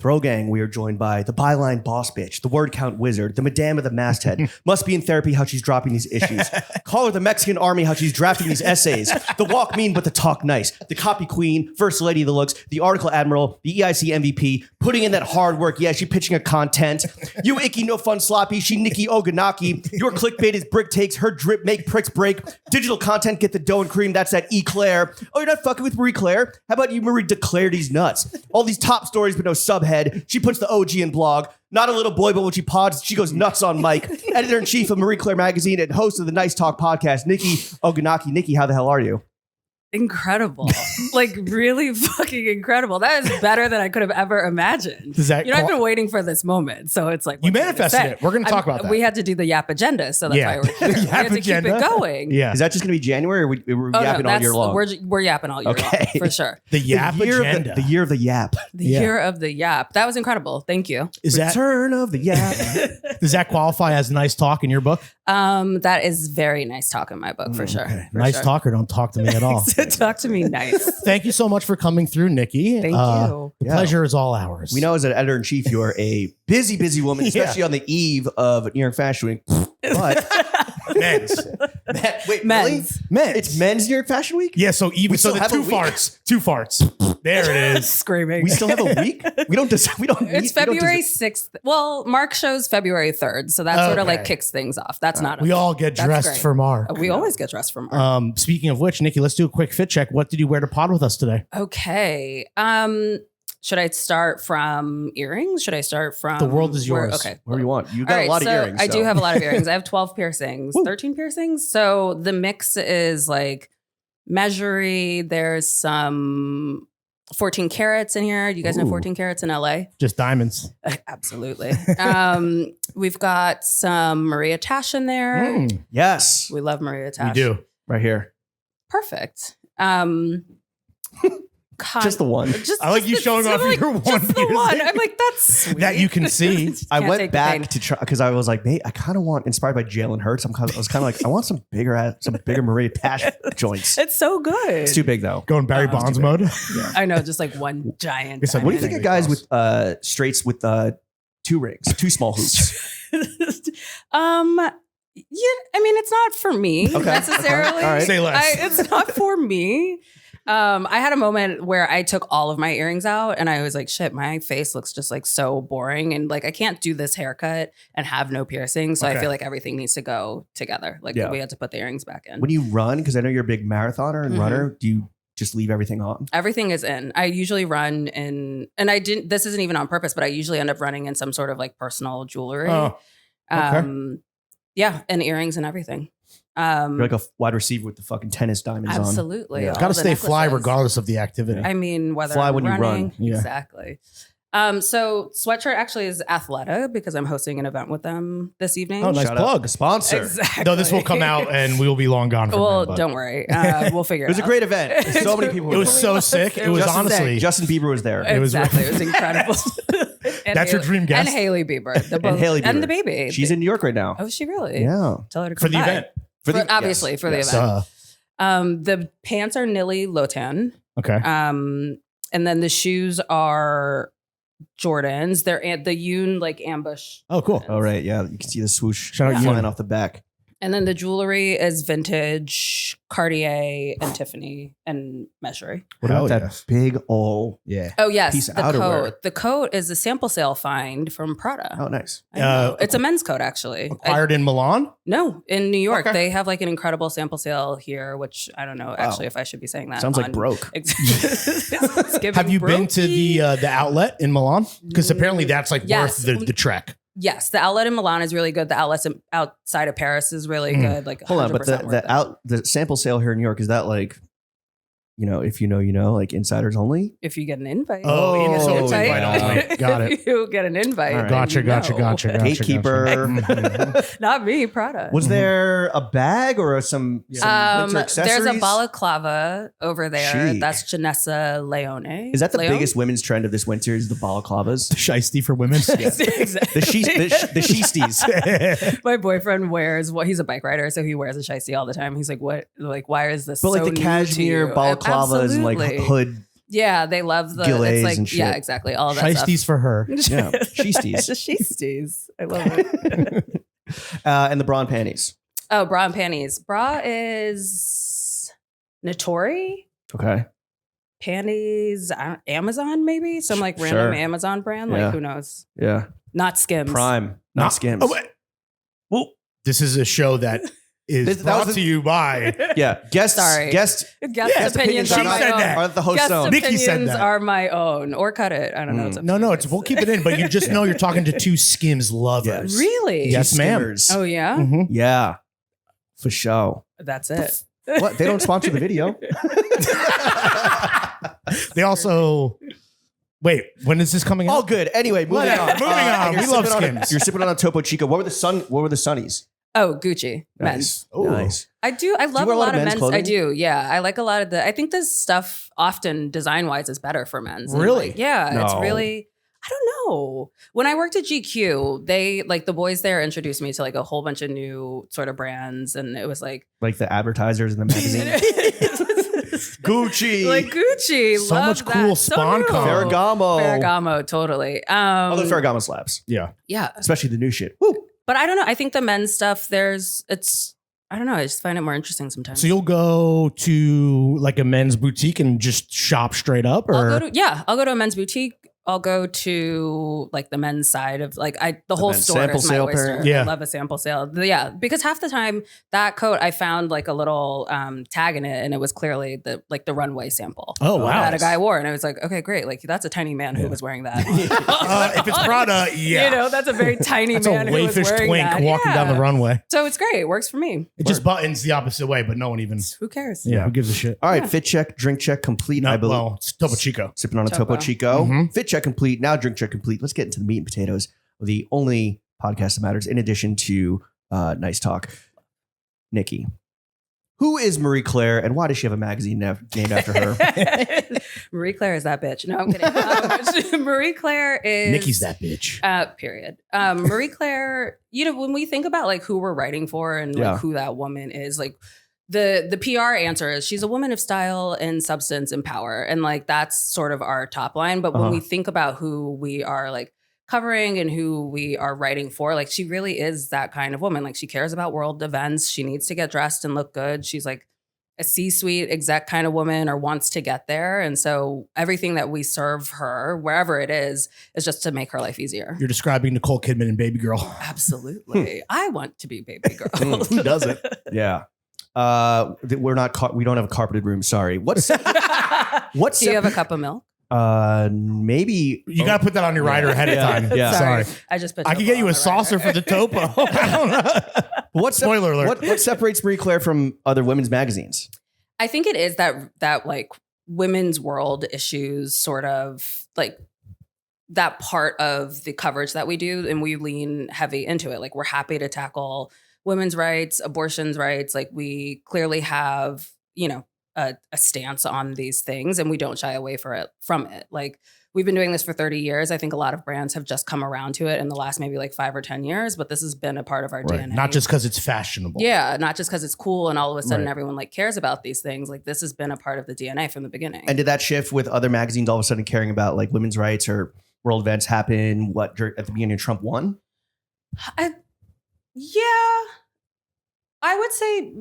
Throw gang, we are joined by the byline boss bitch, the word count wizard, the madame of the masthead, must be in therapy how she's dropping these issues. Call her the Mexican army how she's drafting these essays. The walk mean but the talk nice. The copy queen, first lady of the looks, the article admiral, the EIC MVP, putting in that hard work. Yeah, she pitching a content. You icky, no fun sloppy, she Nikki Ogunnaike. Your clickbait is brick takes, her drip make pricks break. Digital content, get the dough and cream, that's that Eclair. Oh, you're not fucking with Marie Claire? How about you Marie declare these nuts? All these top stories but no subhead. She puts the OG in blog. Not a little boy, but when she pods, she goes nuts on mic. Editor-in-chief of Marie Claire magazine and host of the Nice Talk podcast, Nikki Ogunnaike. Nikki, how the hell are you? Incredible. Like really fucking incredible. That is better than I could have ever imagined. I've been waiting for this moment. So it's like, you manifested it. We're going to talk about that. We had to do the Yap agenda. So that's why we're here. We had to keep it going. Yeah. Is that just going to be January or we're yapping all year long? We're yapping all year long, for sure. The Yap agenda. The year of the Yap. The year of the Yap. That was incredible. Thank you. Return of the Yap. Does that qualify as nice talk in your book? That is very nice talk in my book, for sure. Okay. Nice talk or don't talk to me at all. Talk to me nice. Thank you so much for coming through, Nikki. Thank you. The pleasure is all ours. We know as an editor-in-chief, you are a busy woman, especially on the eve of New York Fashion Week. But men's. Wait, men's. Really? Men's. It's men's New York Fashion Week? Yeah, so even so the two farts. There it is. Screaming. We still have a week? We don't It's February 6th. Well, Mark shows February 3rd, so that sort of like kicks things off. That's not we all get dressed for Mark. We always get dressed for Mark. Speaking of which, Nikki, let's do a quick fit check. What did you wear to pod with us today? Okay. Should I start from earrings? Should I start from... The world is yours. Okay. Where you want. You got a lot of earrings. I do have a lot of earrings. I have 12 piercings, 13 piercings. So the mix is like measury. There's some 14 carats in here. You guys know 14 carats in LA? Just diamonds. Absolutely. We've got some Maria Tash in there. Yes. We love Maria Tash. We do. Right here. Perfect. Just the one. I like you showing off your one. Just the one. I'm like, that's sweet. That you can see. I went back to try because I was like, mate, I kind of want, inspired by Jalen Hurts. I was kind of like, I want some bigger Maria Tash joints. It's so good. It's too big though. Going Barry Bonds mode. Yeah. I know, just like one giant. It's like, what do you think of guys with straights with 2 rings, 2 small hoops? Yeah, I mean, it's not for me necessarily. All right. Say less. It's not for me. I had a moment where I took all of my earrings out and I was like, shit, my face looks just like so boring. And like, I can't do this haircut and have no piercings. So I feel like everything needs to go together. Like we had to put the earrings back in. When you run, because I know you're a big marathoner and runner, do you just leave everything on? Everything is in. I usually run in, and this isn't even on purpose, but I usually end up running in some sort of like personal jewelry. Oh, okay. Yeah, and earrings and everything. You're like a wide receiver with the fucking tennis diamonds on. Absolutely. Yeah. Got to stay fly regardless of the activity. I mean, whether fly I'm when running, you run. Yeah. Exactly. So sweatshirt actually is Athleta because I'm hosting an event with them this evening. Oh, nice Shout plug. out. Sponsor. Exactly. Though this will come out and we will be long gone from Well, then, don't worry. We'll figure it out. It was a great event. So many people. It was so sick. It was honestly. Justin Bieber was there. It was Exactly. It was incredible. That's your dream guest. And Haley Bieber. And Haley Bieber. And the baby. She's in New York right now. Oh, is she really? Yeah. Tell her to come For the by. event. Obviously, for the event. The pants are Nilly Lotan. Okay. And then the shoes are Jordans. They're the Yoon like ambush. Oh, cool. Oh, right. Yeah. You can see the swoosh Shout out flying Yoon. off the back. And then the jewelry is vintage Cartier and Tiffany and measury. What about that big old Oh, yes. piece of The outerwear? coat. The coat is a sample sale find from Prada. Oh, nice. I know. It's a men's coat, actually. Acquired in Milan? No, in New York. Okay. They have like an incredible sample sale here, which I don't know actually if I should be saying that. Sounds like broke. Have you been to the outlet in Milan? Because apparently that's like worth the trek. Yes, the outlet in Milan is really good. The outlet outside of Paris is really good. Like, hold on, but the sample sale here in New York, is that like, if you know, like insiders only? If you get an invite. Invite only. Got it. If you get an invite. Right. Gotcha. Gatekeeper. Not me, Prada. Was there a bag or some winter accessories? There's a balaclava over there. Chic. That's Janessa Leone. Is that the biggest women's trend of this winter? Is the balaclavas? The shiesty for women. Exactly. The sheesties. My boyfriend wears he's a bike rider, so he wears a shiesty all the time. He's like, what? Like, why is this? But so like the new cashmere to you? balaclavas and like Absolutely. hood Yeah, they love the Gillets it's like and shit. yeah, exactly. All of that stuff. Shiesties for her. Yeah, sheesties. Sheesties. I love it. And the bra and panties. Oh, bra and panties. Bra is Notori. Okay. Panties, Amazon maybe? Some like random Amazon brand. Like who knows? Yeah. Not Skims. Prime. Not Skims. Oh, wait. Well, this is a show that is brought to you by. Yeah. Guest Guest opinions She are my said own. that. Are the host Guest own. Nikki said opinions that. are my own. Or cut it. I don't know. It's up to you No, guys. we'll keep it in, but you just know you're talking to two Skims lovers. Really? Yes, ma'am. Skimmers. Oh yeah? Mhm. Yeah. For sure. That's it. What? They don't sponsor the video. They also wait. When is this coming out? All good. Anyway, moving on. Moving on. You're We love sipping on Skims. You're sipping on a Topo Chico. What were the Sunnies? Oh, Gucci. Men's. Nice. Nice. I love wear a lot of men's. clothing? I do. Yeah. I like a lot of I think this stuff often design wise is better for men's. And, Really? like, yeah. No. It's really, I don't know. When I worked at GQ, they like the boys there introduced me to like a whole bunch of new sort of brands. And it was like The advertisers in the magazine. Gucci. like Gucci. So love much that. cool So spawn new. color. Ferragamo. Totally. Although Ferragamo slaps. Yeah. Yeah. Especially the new shit. Woo. But I don't know. I think the men's stuff, I don't know. I just find it more interesting sometimes. So you'll go to like a men's boutique and just shop straight up, or I'll go to a men's boutique. I'll go to like the men's side of like the whole men's store sample is my sale oyster. parent. Yeah. I love a sample sale. Yeah, because half the time that coat I found like a little tag in it, and it was clearly the runway sample. Oh, wow. That a guy wore, and I was like, okay, great. Like that's a tiny man who was wearing that. if it's Prada, yeah, that's a very tiny that's man a who was wayfish wearing twink that. walking down the runway. So it's great. It works for me. It just buttons the opposite way, but no one even. Who cares? Yeah, who gives a shit? All right. Fit check, drink check complete. I believe. Well, it's Topo Chico. Sipping on a Topo Topo. Chico. Mhm. Fit check complete. Now drink check complete. Let's get into the meat and potatoes of the only podcast that matters in addition to nice talk. Nikki, who is Marie Claire and why does she have a magazine named after her? Marie Claire is that bitch. No, I'm kidding. Marie Claire is Nikki's that bitch. Period. Marie Claire, when we think about like who we're writing for and like who that woman is, like the PR answer is she's a woman of style and substance and power. And like that's sort of our top line. But when we think about who we are like covering and who we are writing for, like she really is that kind of woman. Like she cares about world events. She needs to get dressed and look good. She's like a C-suite exec kind of woman or wants to get there. And so everything that we serve her, wherever it is just to make her life easier. You're describing Nicole Kidman and Baby Girl. Absolutely. I want to be Baby Girl. Who doesn't? Yeah. We don't have a carpeted room. Sorry. What's Do you have a cup of milk? maybe You got to put that on your rider ahead of time. Yeah. Sorry. I just put I could get you a saucer for the Topo. I don't know. Spoiler alert. What separates Marie Claire from other women's magazines? I think it is that like women's world issues sort of like that part of the coverage that we do, and we lean heavy into it. Like we're happy to tackle women's rights, abortion's rights. Like we clearly have, a stance on these things and we don't shy away from it. Like we've been doing this for 30 years. I think a lot of brands have just come around to it in the last maybe like 5 or 10 years, but this has been a part of our DNA. Not just because it's fashionable. Yeah, not just because it's cool and all of a sudden everyone like cares about these things. Like this has been a part of the DNA from the beginning. And did that shift with other magazines all of a sudden caring about like women's rights or world events happen at the beginning of Trump won? I would say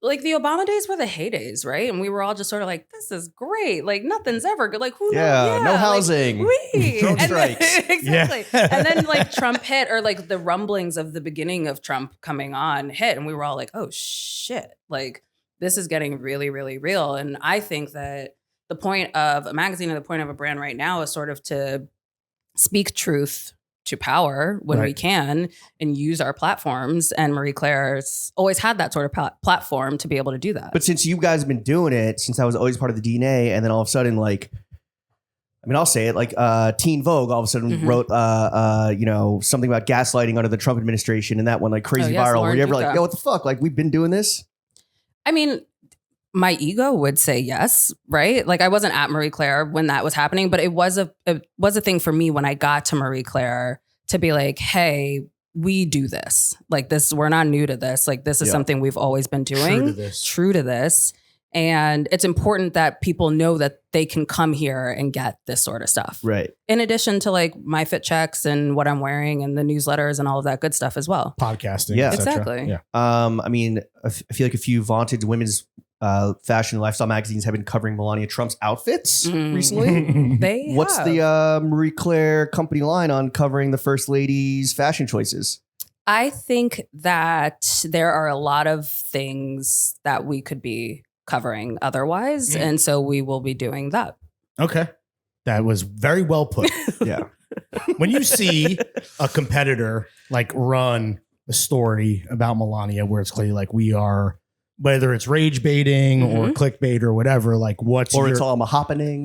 like the Obama days were the heydays, right? And we were all just sort of like, this is great. Like nothing's ever good. Like who knows? Yeah, no housing. Like, Drone and then- strikes. exactly. And then like Trump hit, or like the rumblings of the beginning of Trump coming on hit. And we were all like, oh shit. Like this is getting really, really real. And I think that the point of a magazine and the point of a brand right now is sort of to speak truth to power when we can and use our platforms. And Marie Claire's always had that sort of platform to be able to do that. But since you guys have been doing it, since I was always part of the DNA, and then all of a sudden, like, I mean, I'll say it, like Teen Vogue all of a sudden wrote, something about gaslighting under the Trump administration, and that went like crazy viral. Were you ever like, yo, what the fuck? Like, we've been doing this? I mean, my ego would say yes, right? Like I wasn't at Marie Claire when that was happening, but it was a thing for me when I got to Marie Claire to be like, hey, we do this. Like this, we're not new to this. Like this is something we've always been doing. True to this. And it's important that people know that they can come here and get this sort of stuff. Right. In addition to like my fit checks and what I'm wearing and the newsletters and all of that good stuff as well. Podcasting. Yeah. et cetera. Exactly. Yeah. I mean, I feel like a few vaunted women's fashion and lifestyle magazines have been covering Melania Trump's outfits recently. What's the Marie Claire company line on covering the First Lady's fashion choices? I think that there are a lot of things that we could be covering otherwise. And so we will be doing that. Okay. That was very well put. Yeah. When you see a competitor like run a story about Melania where it's clearly like we are, whether it's rage baiting or clickbait or whatever, like what's or it's all happening.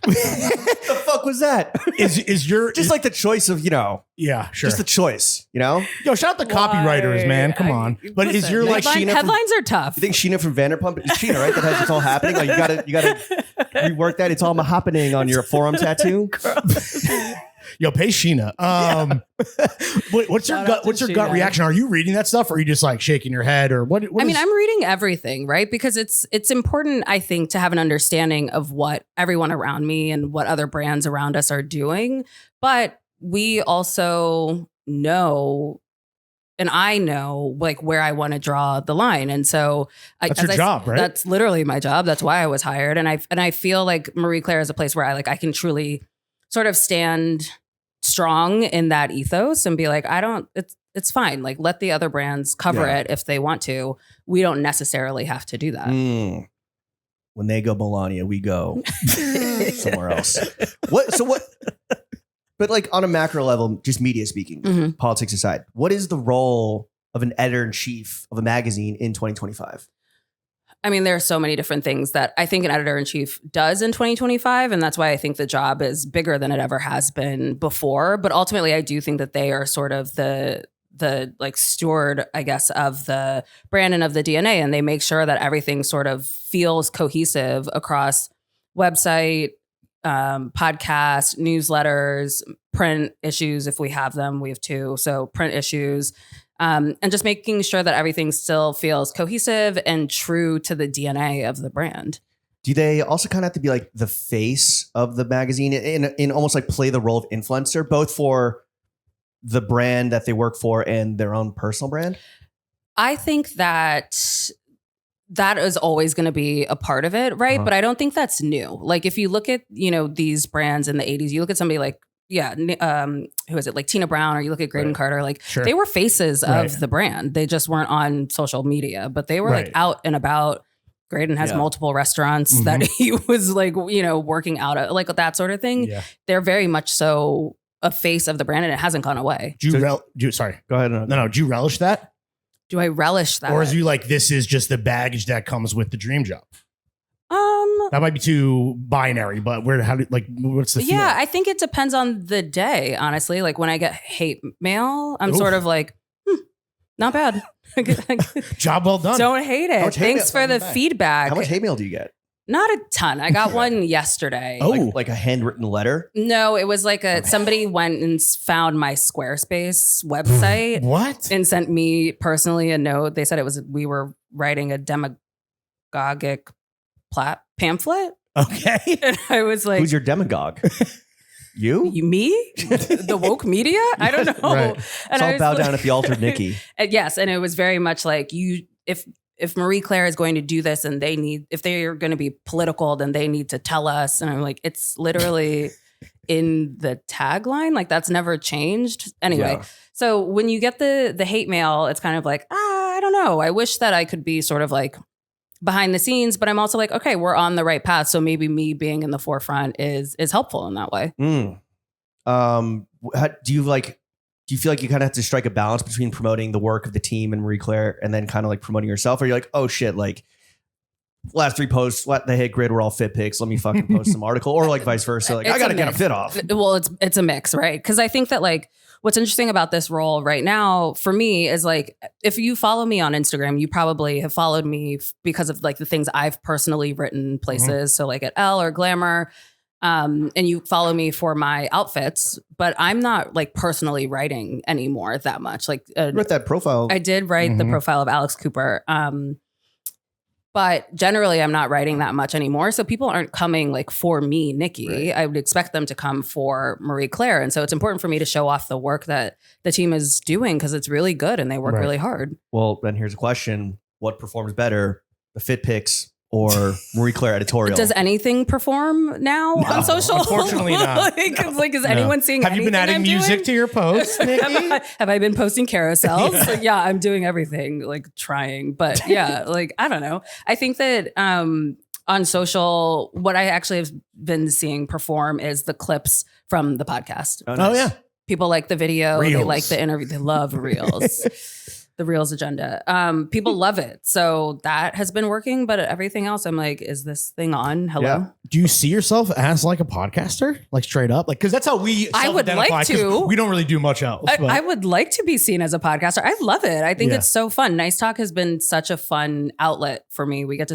The fuck was that? Is your just like the choice of, yeah, sure. just the choice, Yo, shout out the copywriters, man. Come on. But is your like Sheena headlines are tough. You think Sheena from Vanderpump? It's Sheena, right? That has it's all happening. Like you gotta rework that. It's all happening on your forearm tattoo. Yo, pay Sheena. What's your gut reaction? Are you reading that stuff or are you just like shaking your head or what? I mean, I'm reading everything, right? Because it's important, I think, to have an understanding of what everyone around me and what other brands around us are doing. But we also know, and I know like where I want to draw the line. And so that's your job, right? That's literally my job. That's why I was hired. And I feel like Marie Claire is a place where I can truly sort of stand strong in that ethos and be like, it's fine. Like let the other brands cover it if they want to. We don't necessarily have to do that. When they go Melania, we go somewhere else. What? But like on a macro level, just media speaking, politics aside, what is the role of an editor-in-chief of a magazine in 2025? I mean, there are so many different things that I think an editor-in-chief does in 2025. And that's why I think the job is bigger than it ever has been before. But ultimately, I do think that they are sort of the like steward, I guess, of the brand and of the DNA. And they make sure that everything sort of feels cohesive across website, podcast, newsletters, print issues. If we have them, we have two. So print issues. And just making sure that everything still feels cohesive and true to the DNA of the brand. Do they also kind of have to be like the face of the magazine in almost like play the role of influencer, both for the brand that they work for and their own personal brand? I think that is always going to be a part of it, right? But I don't think that's new. Like if you look at, these brands in the 80s, you look at somebody like, who is it? Like Tina Brown, or you look at Graydon Carter, like they were faces of the brand. They just weren't on social media, but they were like out and about. Graydon has multiple restaurants that he was like, working out of, like that sort of thing. Yeah. They're very much so a face of the brand and it hasn't gone away. Sorry. Go ahead. No. Do you relish that? Do I relish that? Or is you like, this is just the baggage that comes with the dream job? That might be too binary, but what's the feeling? Yeah, I think it depends on the day, honestly. Like when I get hate mail, I'm sort of like, not bad. Job well done. Don't hate it. Thanks for the feedback. How much hate mail do you get? Not a ton. I got one yesterday. Oh, like a handwritten letter? No, it was like somebody went and found my Squarespace website. What? And sent me personally a note. They said we were writing a demagogic pamphlet. Okay. And I was like, who's your demagogue? You? Me? The woke media? I don't know. Right. And so I'll bow down at the altar, Nikki. Yes. And it was very much like if Marie Claire is going to do this and if they are going to be political, then they need to tell us. And I'm like, it's literally in the tagline. Like that's never changed. Anyway. Yeah. So when you get the hate mail, it's kind of like, I don't know. I wish that I could be sort of like behind the scenes, but I'm also like, okay, we're on the right path. So maybe me being in the forefront is helpful in that way. Do you feel like you kind of have to strike a balance between promoting the work of the team and Marie Claire and then kind of like promoting yourself? Or you're like, oh shit, like last 3 posts, the hit grid were all fit pics. Let me fucking post some article, or like vice versa. Like I got to get a fit off. Well, it's a mix, right? Because I think that like what's interesting about this role right now for me is like, if you follow me on Instagram, you probably have followed me because of like the things I've personally written places. So like at Elle or Glamour, and you follow me for my outfits, but I'm not like personally writing anymore that much. Like you wrote that profile. I did write the profile of Alex Cooper. But generally, I'm not writing that much anymore. So people aren't coming like for me, Nikki. Right. I would expect them to come for Marie Claire. And so it's important for me to show off the work that the team is doing because it's really good and they work really hard. Well, then here's a question. What performs better, the Fit Pics or Marie Claire editorial? Does anything perform now on social? Unfortunately not. Is anyone seeing Have you been adding music to your posts, Nikki? have I been posting carousels? Yeah, I'm doing everything, like trying. But yeah, like, I don't know. I think that on social, what I actually have been seeing perform is the clips from the podcast. Oh, nice. Oh yeah. People like the video. Reels. They like the interview. They love Reels. The Reels agenda. People love it. So that has been working. But everything else, I'm like, is this thing on? Hello? Yeah. Do you see yourself as like a podcaster? Like straight up? Like, because that's how we I would self-identify, like 'cause to. We don't really do much else. I would like to be seen as a podcaster. I love it. I think Yeah. it's so fun. Nice Talk has been such a fun outlet for me. I get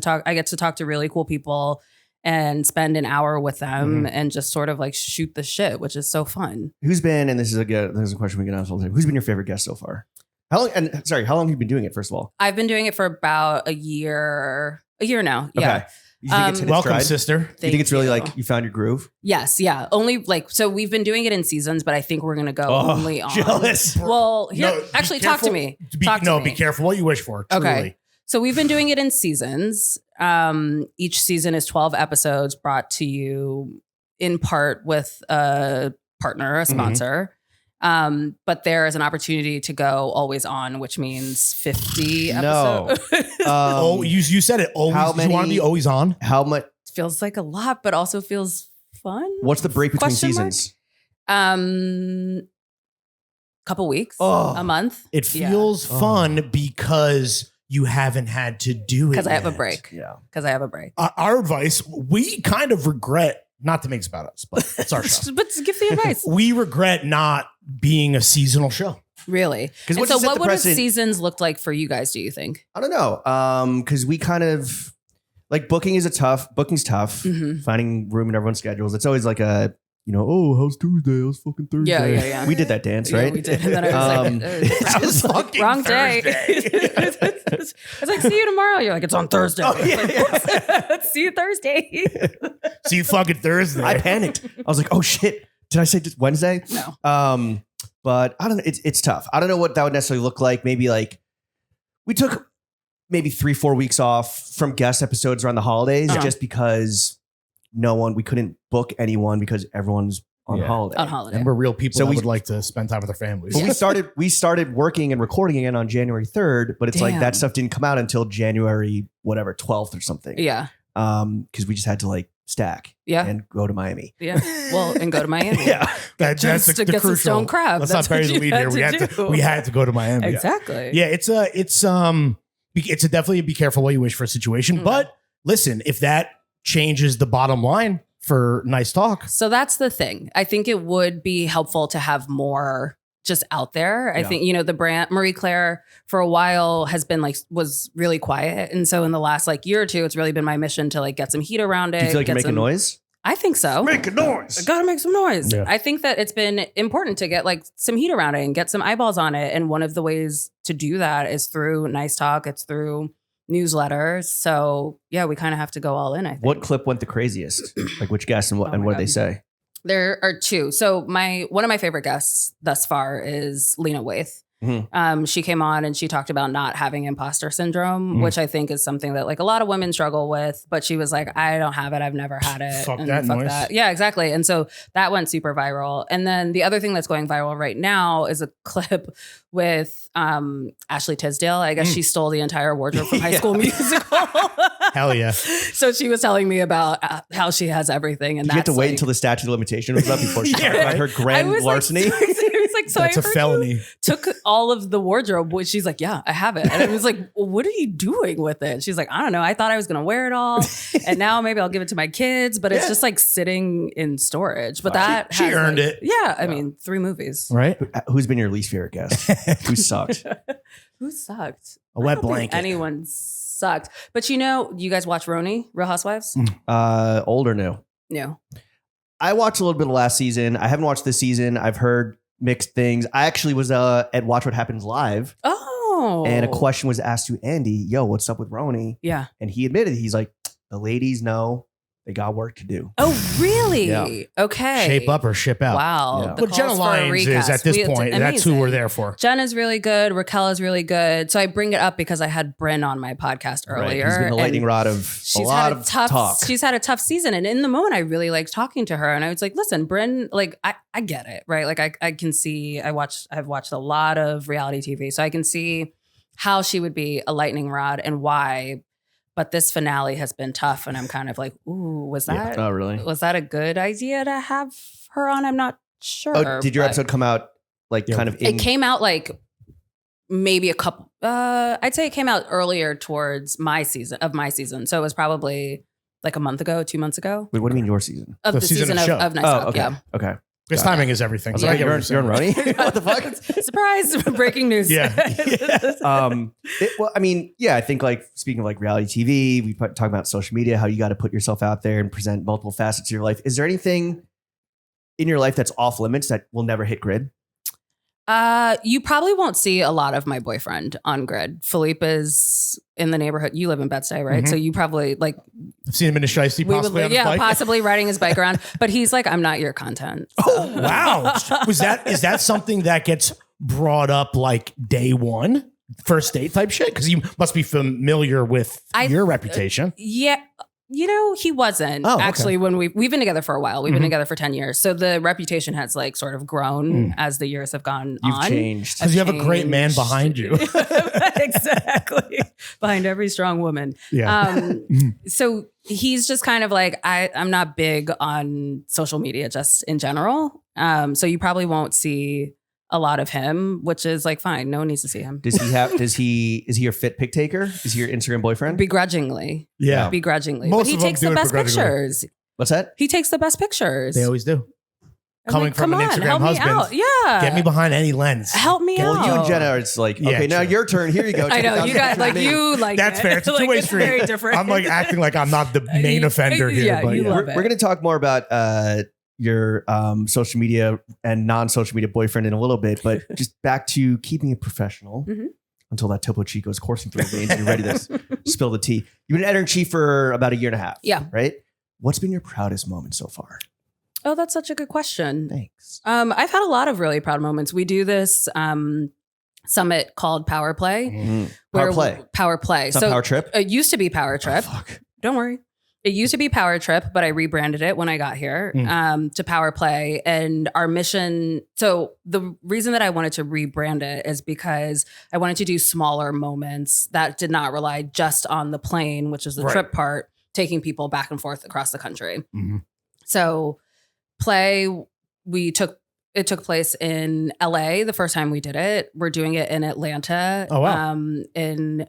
to talk to really cool people and spend an hour with them and just sort of like shoot the shit, which is so fun. Who's been, and this is a question we get asked all the time. Who's been your favorite guest so far? How long have you been doing it, first of all? I've been doing it for about a year now. Yeah. Okay. You think it's hit its Welcome, stride? sister. You think it's really like you found your groove? Yes. Yeah. Only like, so we've been doing it in seasons, but I think we're going to go only on. Jealous. Well, here, No, actually be talk to careful. me. Be careful what you wish for. Truly. Okay. So we've been doing it in seasons. Each season is 12 episodes brought to you in part with a partner, a sponsor. But there is an opportunity to go always on, which means 50 episodes. No. You said it. Always. How Do you want to many- be always on? How much? Feels like a lot, but also feels fun. What's the break between Question mark? seasons? Couple weeks, Oh. a month. It feels fun because you haven't had to do it. Because I have a yet. break. Yeah. Because I have a break. Our advice, we kind of regret, not to make this about us, but it's our show. But give the advice. We regret not being a seasonal show. Really? Because And so what would seasons look like for you guys, do you think? I don't know. Because we kind of like booking's tough. Mm-hmm. Finding room in everyone's schedules. It's always like a, how's Tuesday? How's fucking Thursday? Yeah. We did that dance, right? Yeah, we did. And then I was That was fucking wrong day. Thursday. It's like, see you tomorrow. You're like, it's on Thursday. Oh, yeah. See you Thursday. See you fucking Thursday. I panicked. I was like, oh shit. Did I say Wednesday? No. But I don't know. It's tough. I don't know what that would necessarily look like. Maybe like we took maybe 3-4 weeks off from guest episodes around the holidays just because we couldn't book anyone because everyone's on holiday. On holiday. And we're real people So that we- would like to spend time with their families. But we started working and recording again on January 3rd, but it's like Damn. that stuff didn't come out until January 12th or something. Yeah. Because we just had to like stack and go to Miami. Yeah. Well, and go to Miami. Yeah. That's Just to the get some crucial. stone crab. Let's That's not bury what the you lead had here. to do. We had to go to Miami. Exactly. Yeah, it's a definitely be careful what you wish for a situation. But listen, if that changes the bottom line for Nice Talk, So that's the thing. I think it would be helpful to have more just out there. I think, the brand Marie Claire for a while was really quiet. And so in the last year or two, it's really been my mission to get some heat around it. Do you feel like you're get making noise? I think so. Make a noise. I gotta make some noise. Yeah. I think that it's been important to get some heat around it and get some eyeballs on it. And one of the ways to do that is through Nice Talk. It's through newsletters. So yeah, we kind of have to go all in, I think. What clip went the craziest? Like which guest and what Oh my what did they God. say? There are two. So one of my favorite guests thus far is Lena Waithe. Mhm. She came on and she talked about not having imposter syndrome, which I think is something that a lot of women struggle with. But she was like, I don't have it. I've never had it. Fuck And that noise. Yeah, exactly. And so that went super viral. And then the other thing that's going viral right now is a clip with Ashley Tisdale. I guess she stole the entire wardrobe from High School Musical. hell yeah. So she was telling me about how she has everything. And Did you have to that's wait until the statute of limitation was up before she talked about her grand larceny? It was like, so That's I a heard felony. you took all of the wardrobe, which she's like, yeah, I have it. And I was like, well, what are you doing with it? She's like, I don't know. I thought I was going to wear it all. And now maybe I'll give it to my kids, but it's just sitting in storage. But that She has, earned it. Yeah. I mean, 3 movies. Right? Who's been your least favorite guest? Who sucked? Who sucked? A wet I don't think blanket. anyone sucked. But you guys watch Roni, Real Housewives? Old or new? No. I watched a little bit of last season. I haven't watched this season. I've heard mixed things. I actually was at Watch What Happens Live. Oh. Oh. And a question was asked to Andy, yo, what's up with Roni? Yeah. And he admitted, he's like, the ladies know they got work to do. Oh, really? Yeah. Okay. Shape up or ship out. Wow. Yeah. The But Jenna calls for a Lyons is recast. at this point, that's who we're amazing. there for. Jen is really good. Raquel is really good. So I bring it up because I had Bryn on my podcast earlier. He's been the and lightning rod of a lot of talk. She's had a tough season. And in the moment, I really liked talking to her. And I was like, listen, Bryn, like, I get it, right? Like I can see, I've watched a lot of reality TV. So I can see how she would be a lightning rod and why. But this finale has been tough. And I'm kind of like, ooh, was that Oh, really? was that a good idea to have her on? I'm not sure. Oh, did your but episode come out like kind of in? It came out like maybe a couple. I'd say it came out earlier towards my season. So it was probably like a month ago, 2 months ago. Wait, what do you mean your season? Of the season show. of Nice Oh, Talk, okay. yeah. Okay. Because timing is everything. I was So I like, get what you're on saying. Roni? What the fuck? Surprise! Breaking news. Yeah. Well, I mean, yeah, I think like speaking of like reality TV, we talk about social media, how you got to put yourself out there and present multiple facets of your life. Is there anything in your life that's off limits that will never hit grid? You probably won't see a lot of my boyfriend on grid. Philippe is in the neighborhood. You live in Bed-Stuy, right? Mhm. So you probably like I've seen him in a shiesty possibly on his bike. possibly riding his bike around. But he's like, I'm not your content. So. Oh, wow. Is that something that gets brought up like day one? First date type shit? Because you must be familiar with your reputation. Yeah. You know, he wasn't Oh, okay. actually when we've been together for a while. We've been Mhm. together for 10 years. So the reputation has like sort of grown as the years have gone You've on. changed. Because you have a great man changed. behind you. Exactly. Behind every strong woman. Yeah. So he's just kind of like, I'm not big on social media just in general. So you probably won't see a lot of him, which is like fine. No one needs to see him. Is he your fit pic taker? Is he your Instagram boyfriend? Begrudgingly. Yeah. Begrudgingly. Most But he of them takes do the it best begrudgingly. pictures. What's that? He takes the best pictures. They always do. I'm Coming like, from come an on, Instagram help husband. Me out. Yeah. Get me behind any lens. Help me Well, out. you and Jenna are just like, Yeah, okay, now true. your turn. Here you go. I know. Take You it got down like to me. you like That's it. fair. It's a Like, two-way it's street. very different. I'm like acting like I'm not the main offender here. Yeah, but you yeah. love We're it. going to talk more about your social media and non-social media boyfriend in a little bit, but just back to keeping it professional Mhm. until that Topo Chico is coursing through your veins and you're ready to spill the tea. You've been editor-in-chief for about 1.5 years. Yeah. Right? What's been your proudest moment so far? Oh, that's such a good question. Thanks. I've had a lot of really proud moments. We do this summit called Power Play. Mhm. Power Play. Power Play. It's not Power Trip? It used to be Power Trip. Oh, fuck. Don't worry. It used to be Power Trip, but I rebranded it when I got here to Power Play. And our mission. So the reason that I wanted to rebrand it is because I wanted to do smaller moments that did not rely just on the plane, which is the Right. trip part, taking people back and forth across the country. Mhm. So Play, it took place in LA the first time we did it. We're doing it in Atlanta Oh, wow. in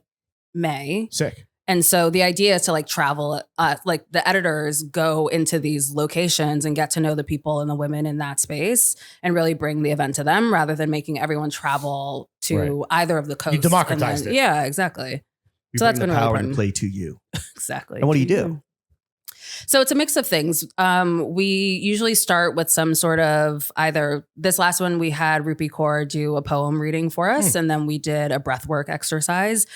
May. Sick. And so the idea is to like travel, like the editors go into these locations and get to know the people and the women in that space and really bring the event to them rather than making everyone travel to either of the coasts. You democratized it. Yeah, exactly. You So that's bring been the really power and important. play to you. Exactly. And what do you do? So it's a mix of things. We usually start with some sort of either this last one we had Rupi Kaur do a poem reading for us, and then we did a breathwork exercise.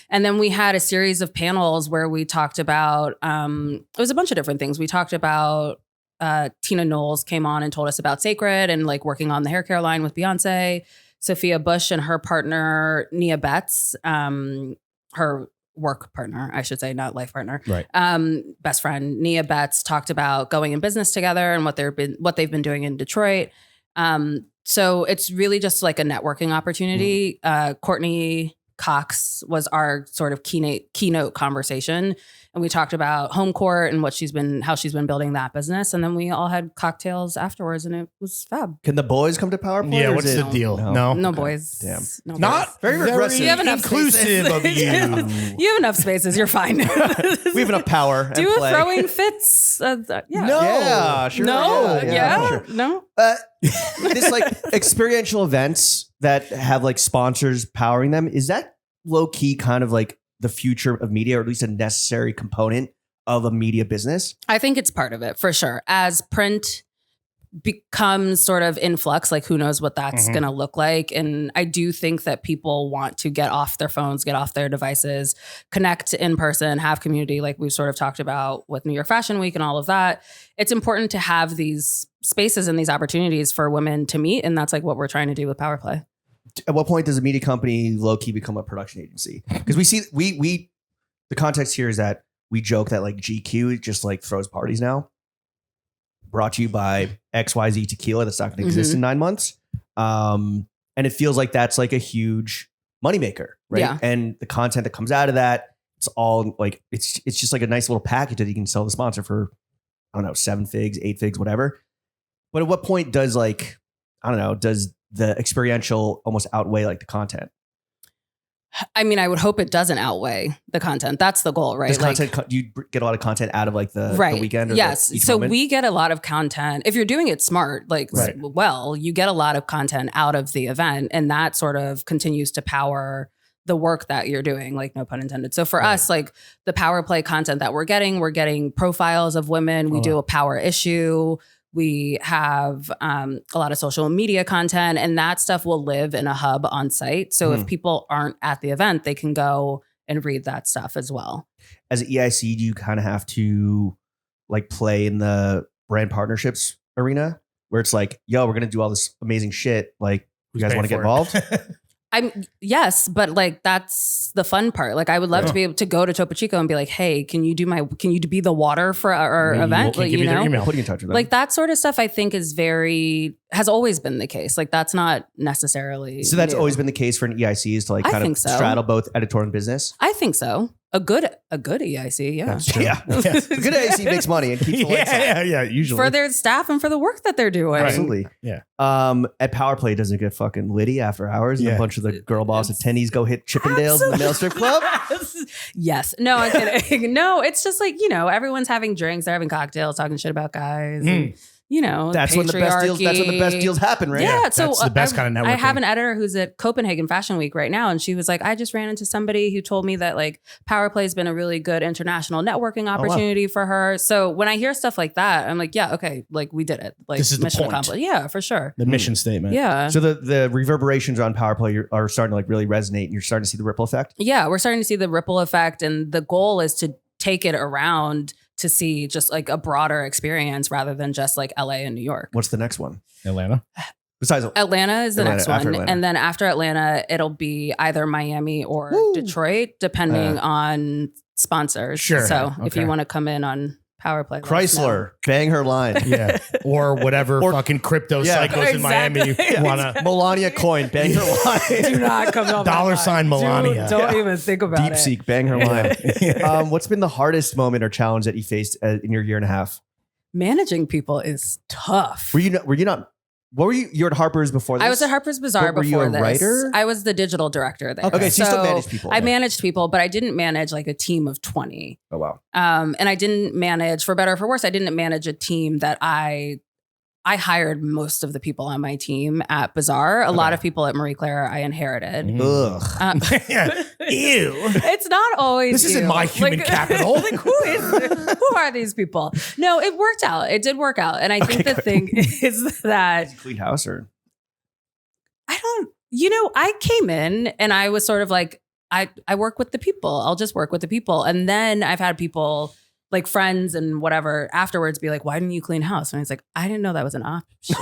And then we had a series of panels where we talked about it was a bunch of different things. We talked about Tina Knowles came on and told us about Sacred and like working on the hair care line with Beyonce. Sophia Bush and her partner Nia Betts, her work partner, I should say, not life partner. Right. Best friend Nia Betts talked about going in business together and what they've been doing in Detroit. So it's really just like a networking opportunity. Courtney Cox was our sort of keynote conversation. And we talked about home court and how she's been building that business. And then we all had cocktails afterwards and it was fab. Can the boys come to Power Play? Yeah, or what's is the it- deal? No. No Okay. boys. Damn. No Not boys. Very regressive. You have enough inclusive spaces. of you. You have enough spaces. You're fine. We have enough power. and Do a play. throwing fits. Yeah. No. Yeah, sure. No. Yeah. sure. No. This like experiential events that have like sponsors powering them, is that low key kind of like the future of media, or at least a necessary component of a media business? I think it's part of it for sure. As print becomes sort of in flux. Like who knows what that's going to look like. And I do think that people want to get off their phones, get off their devices, connect in person, have community, like we've sort of talked about with New York Fashion Week and all of that. It's important to have these spaces and these opportunities for women to meet. And that's like what we're trying to do with Power Play. At what point does a media company low key become a production agency? Because we the context here is that we joke that like GQ just like throws parties now. Brought to you by XYZ Tequila that's not going to exist in 9 months. And it feels like that's like a huge moneymaker, right? Yeah. And the content that comes out of that, it's all like, it's just like a nice little package that you can sell the sponsor for, I don't know, 7 figs, 8 figs, whatever. But at what point does like, I don't know, does the experiential almost outweigh like the content? I mean, I would hope it doesn't outweigh the content. That's the goal, right? Does Like, content, do you get a lot of content out of like the weekend? Or yes. each So moment? we get a lot of content. If you're doing it smart, like, well, you get a lot of content out of the event, and that sort of continues to power the work that you're doing, like no pun intended. So for us, like the Power Play content that we're getting profiles of women. We do a power issue. We have a lot of social media content, and that stuff will live in a hub on site. So if people aren't at the event, they can go and read that stuff as well. As an EIC, do you kind of have to like play in the brand partnerships arena where it's like, yo, we're going to do all this amazing shit. Like, you guys want to get involved? Yes, but like that's the fun part. Like I would love to be able to go to Topo Chico and be like, hey, can you be the water for our event? We'll Like, give you their email. Put you in touch with them. Like that sort of stuff I think has always been the case. Like that's not necessarily So that's new. always been the case for an EIC is to like I kind think of so. straddle both editorial and business. I think so. A good EIC, yeah. That's true. Yeah. A good EIC makes money and keeps the lights on. yeah, usually. For their staff and for the work that they're doing. Absolutely. Yeah. At Power Play, doesn't it get fucking litty after hours? And a bunch of the girl boss attendees go hit Chippendales in the male strip club? Yes. No, I'm kidding. No, it's just like, everyone's having drinks, they're having cocktails, talking shit about guys. And, That's when the best deals. That's when the best deals happen, right? Yeah, so that's the best kind of networking. I have an editor who's at Copenhagen Fashion Week right now, and she was like, I just ran into somebody who told me that like Power Play has been a really good international networking opportunity for her. So when I hear stuff like that, I'm like, yeah, okay, like we did it. Like This is the mission point. accomplished. Yeah, for sure. The mission statement. Yeah. So the reverberations on Power Play are starting to like really resonate, and you're starting to see the ripple effect. Yeah, we're starting to see the ripple effect, and the goal is to take it around to see just like a broader experience rather than just like LA and New York. What's the next one? Atlanta. Besides Atlanta is the next after one. Atlanta. And then after Atlanta, it'll be either Miami or Detroit, depending on sponsors. Sure. So if Okay. you want to come in on Power Play. let us know. Chrysler, bang her line. Yeah. Or whatever fucking crypto psychos in Miami Exactly. wanna Melania Coin, bang her line. Do not come on Dollar sign Melania. Don't even think about Deep it. Seek, bang her line. What's been the hardest moment or challenge that you faced in your year and a half? Managing people is tough. Were you not? What were you? You were at Harper's before this? I was at Harper's Bazaar But were you before a this. writer? I was the digital director there. Okay, so you still managed people. I managed people, but I didn't manage like a team of 20. Oh, wow. And I didn't manage, for better or for worse, I didn't manage a team that I hired most of the people on my team at Bazaar. A lot of people at Marie Claire I inherited. Ugh. Ew. It's not always This isn't you. my human capital. Like who are these people? No, it worked out. It did work out. And I think the thing is that Clean house or? I came in and I was sort of like, I work with the people. I'll just work with the people. And then I've had people like friends and whatever afterwards be like, why didn't you clean house? And I was like, I didn't know that was an option.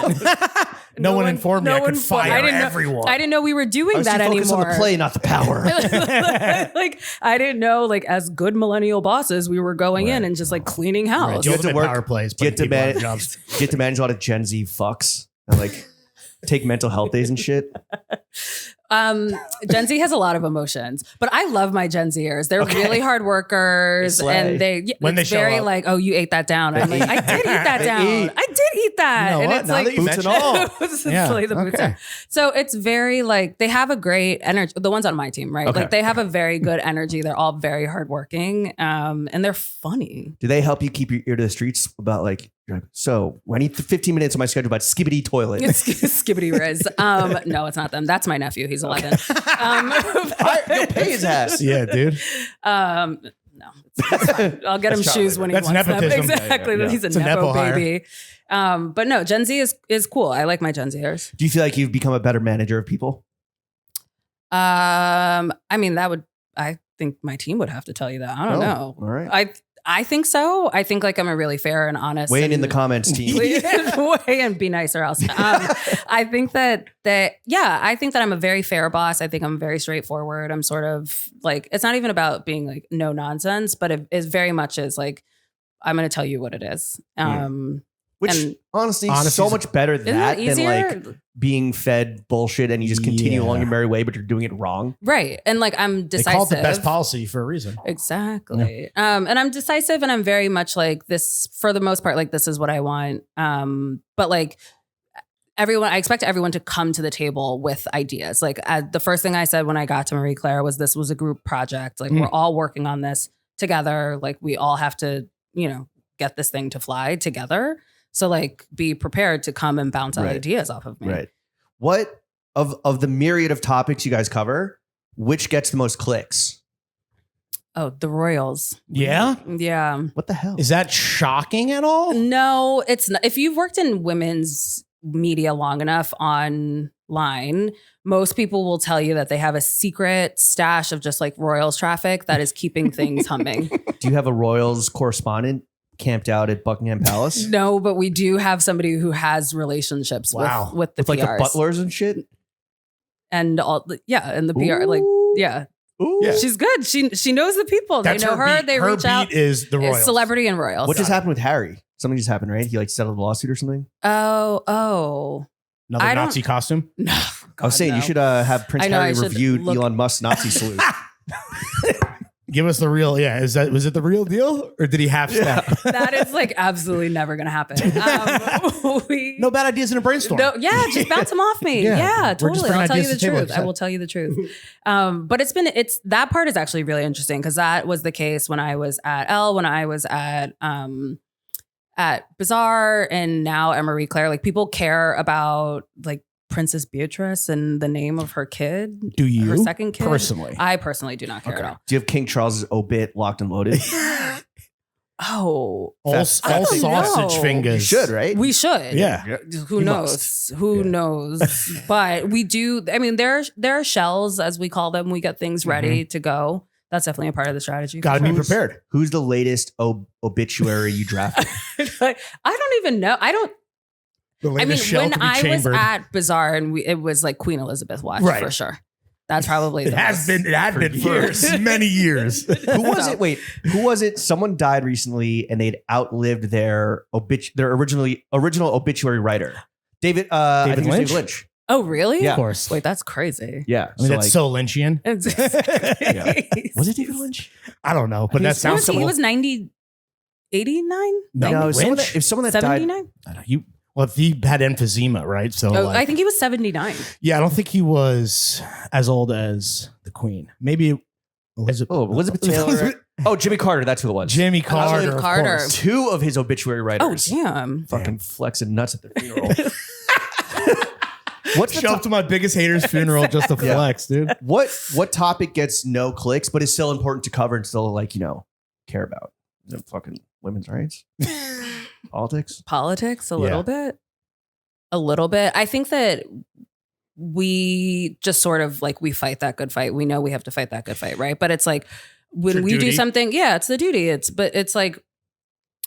No one informed me I could fire I didn't know- everyone. I didn't know we were doing I was that too focused anymore. on the play, not the power. Like I didn't know, like as good millennial bosses, we were going in and just like cleaning house. You have to to work- Power Plays. Get to, man. get to manage a lot of Gen Z fucks and like take mental health days and shit. Gen Z has a lot of emotions, but I love my Gen Zers. They're really hard workers, They slay. and When they it's show very up. like, oh, you ate that down. I'm like, I did eat that They down. eat. I did eat that. You know and what? it's Now like that you boots and mention all. It's Yeah, like the boots okay. on. So it's very like they have a great energy. The ones on my team, right? Okay. Like they have a very good energy. They're all very hardworking, and they're funny. Do they help you keep your ear to the streets about like, you're like, so I need 15 minutes on my schedule about skibbity toilet? It's skibbity riz. No, it's not them. That's my nephew. He's 11. You'll pay his ass. Yeah, dude. No, it's fine. I'll get him That's shoes Charlie. when he That's wants nepotism. them. Exactly. Yeah. He's a It's a nepo nepo hire. baby. But no, Gen Z is cool. I like my Gen Zers. Do you feel like you've become a better manager of people? I mean, I think my team would have to tell you that. I don't know. All right. I think so. I think like I'm a really fair and honest. Weigh in the comments, team. Weigh in, be nice or else. I think that I think that I'm a very fair boss. I think I'm very straightforward. I'm sort of like, it's not even about being like no nonsense, but it is very much is like, I'm going to tell you what it is. Which and honestly so much better that than like being fed bullshit and you just continue along your merry way, but you're doing it wrong. Right. And like I'm decisive. They call it the best policy for a reason. Exactly. Yeah. And I'm decisive and I'm very much like this for the most part, like this is what I want. But like I expect everyone to come to the table with ideas. Like the first thing I said when I got to Marie Claire was this was a group project. Like we're all working on this together. Like we all have to, get this thing to fly together. So like be prepared to come and bounce ideas off of me. Right. What of the myriad of topics you guys cover, which gets the most clicks? Oh, the Royals. Yeah? Yeah. What the hell? Is that shocking at all? No, it's not. If you've worked in women's media long enough online, most people will tell you that they have a secret stash of just like Royals traffic that is keeping things humming. Do you have a Royals correspondent camped out at Buckingham Palace? No, but we do have somebody who has relationships with the with like PRs. the butlers and shit. And all and the PR like Ooh. yeah. Ooh. Yeah. She's good. She knows the people. That's they know her. Beat. They her reach beat out. is the Royals. Celebrity and Royals. What just happened with Harry? Something just happened, right? He like settled a lawsuit or something. Oh. Another Nazi costume? No. I was saying you should have Prince Harry reviewed Elon Musk's Nazi salute. Give us the real. Yeah, was it the real deal or did he half step? That is like absolutely never going to happen. No bad ideas in a brainstorm. No, just bounce them off me. Yeah, totally. I'll tell you the truth. I will tell you the truth. But it's that part is actually really interesting because that was the case when I was at Elle, when I was at Bazaar, and now at Marie Claire. Like people care about like Princess Beatrice and the name of her kid. Do you? Her second kid? Personally? I personally do not care at all. Do you have King Charles's obit locked and loaded? Oh. All sausage fingers. You should, right? We should. Yeah. Who knows? Who knows? But we do. I mean, there are shells, as we call them. We get things ready to go. That's definitely a part of the strategy. Got to be prepared. Who's the latest obituary you drafted? I don't even know. I mean, when I was at Bazaar and it was like Queen Elizabeth watch for sure. That's probably it had been for many years. Who was it? Wait, who was it? Someone died recently and they'd outlived their original obituary writer. David Lynch. Oh, really? Yeah. Of course. Wait, that's crazy. Yeah. I mean, that's so Lynchian. Was it David Lynch? I don't know, but that sounds so. He was 89? No, if someone that 79? died. I don't know. Well, if he had emphysema, right? So I think he was 79. Yeah, I don't think he was as old as the Queen. Maybe Elizabeth Taylor. Jimmy Carter. That's who it was. Jimmy Carter. Of course. Two of his obituary writers. Oh, damn. Fucking flexing nuts at their funeral. Show up to my biggest hater's funeral just to flex, dude. What topic gets no clicks but is still important to cover and still care about? Fucking women's rights. Politics a little bit. I think that we just sort of like we fight that good fight. We know we have to fight that good fight, right? But it's like when we do something, it's the duty. It's like,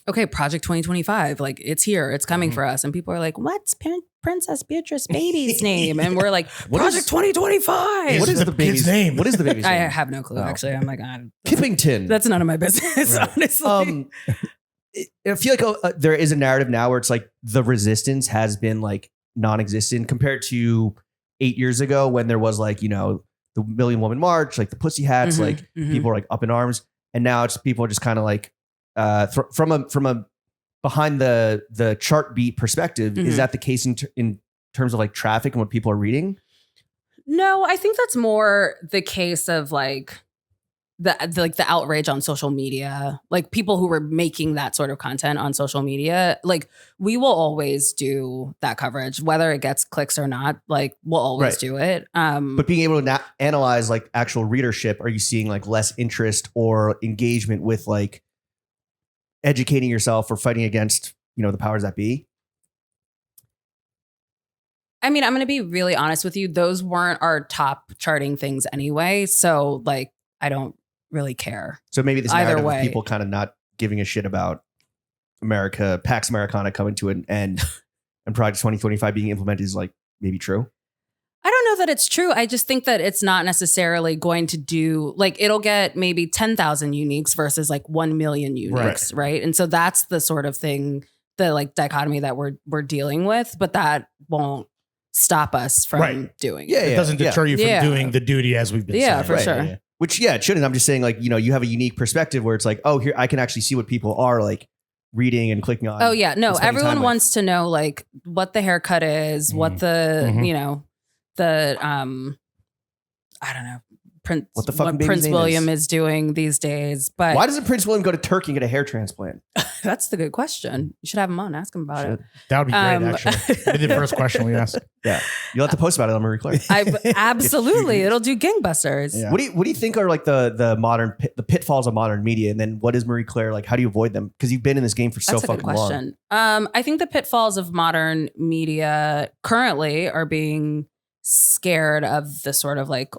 okay, Project 2025, like it's here, it's coming for us, and people are like, "What's Princess Beatrice baby's name?" And we're like, "Project 2025." What is the baby's name? What is the baby's name? I have no clue. Actually, I'm like, Kippington. That's none of my business, honestly. I feel like there is a narrative now where it's like the resistance has been like non-existent compared to 8 years ago when there was like, the Million Woman March, like the Pussy Hats, people were like up in arms. And now it's people are just kind of like from a behind the chart beat perspective. Is that the case in terms of like traffic and what people are reading? No, I think that's more the case of like the outrage on social media, like people who were making that sort of content on social media. Like we will always do that coverage, whether it gets clicks or not. Like we'll always do it. But being able to analyze like actual readership, are you seeing like less interest or engagement with like educating yourself or fighting against, the powers that be? I mean, I'm going to be really honest with you. Those weren't our top charting things anyway. So like, I don't really care. So maybe this Either narrative way. of people kind of not giving a shit about America, Pax Americana coming to an end and Project 2025 being implemented is like maybe true. I don't know that it's true. I just think that it's not necessarily going to do like it'll get maybe 10,000 uniques versus like 1 million uniques, right? And so that's the sort of thing, the like dichotomy that we're dealing with, but that won't stop us from doing it. It doesn't deter you from doing the duty as we've been saying. Yeah, for sure. Yeah. Which, it shouldn't. I'm just saying, like, you have a unique perspective where it's like, oh, here, I can actually see what people are like reading and clicking on. Oh, yeah. No, and spending time everyone with. wants to know like what the haircut is, what the, the, I don't know, What the fucking what baby's Prince name William is. is doing these days. But Why doesn't Prince William go to Turkey and get a hair transplant? that's the good question. You should have him on, ask him about it. That would be great, actually. That'd be the first question we asked. Yeah. You'll have to post about it on Marie Claire. Absolutely. It'll do gangbusters. Yeah. What do you think are like the pitfalls of modern media? And then what is Marie Claire like? How do you avoid them? Because you've been in this game for so That's a good fucking long. question. I think the pitfalls of modern media currently are being scared of the sort of like,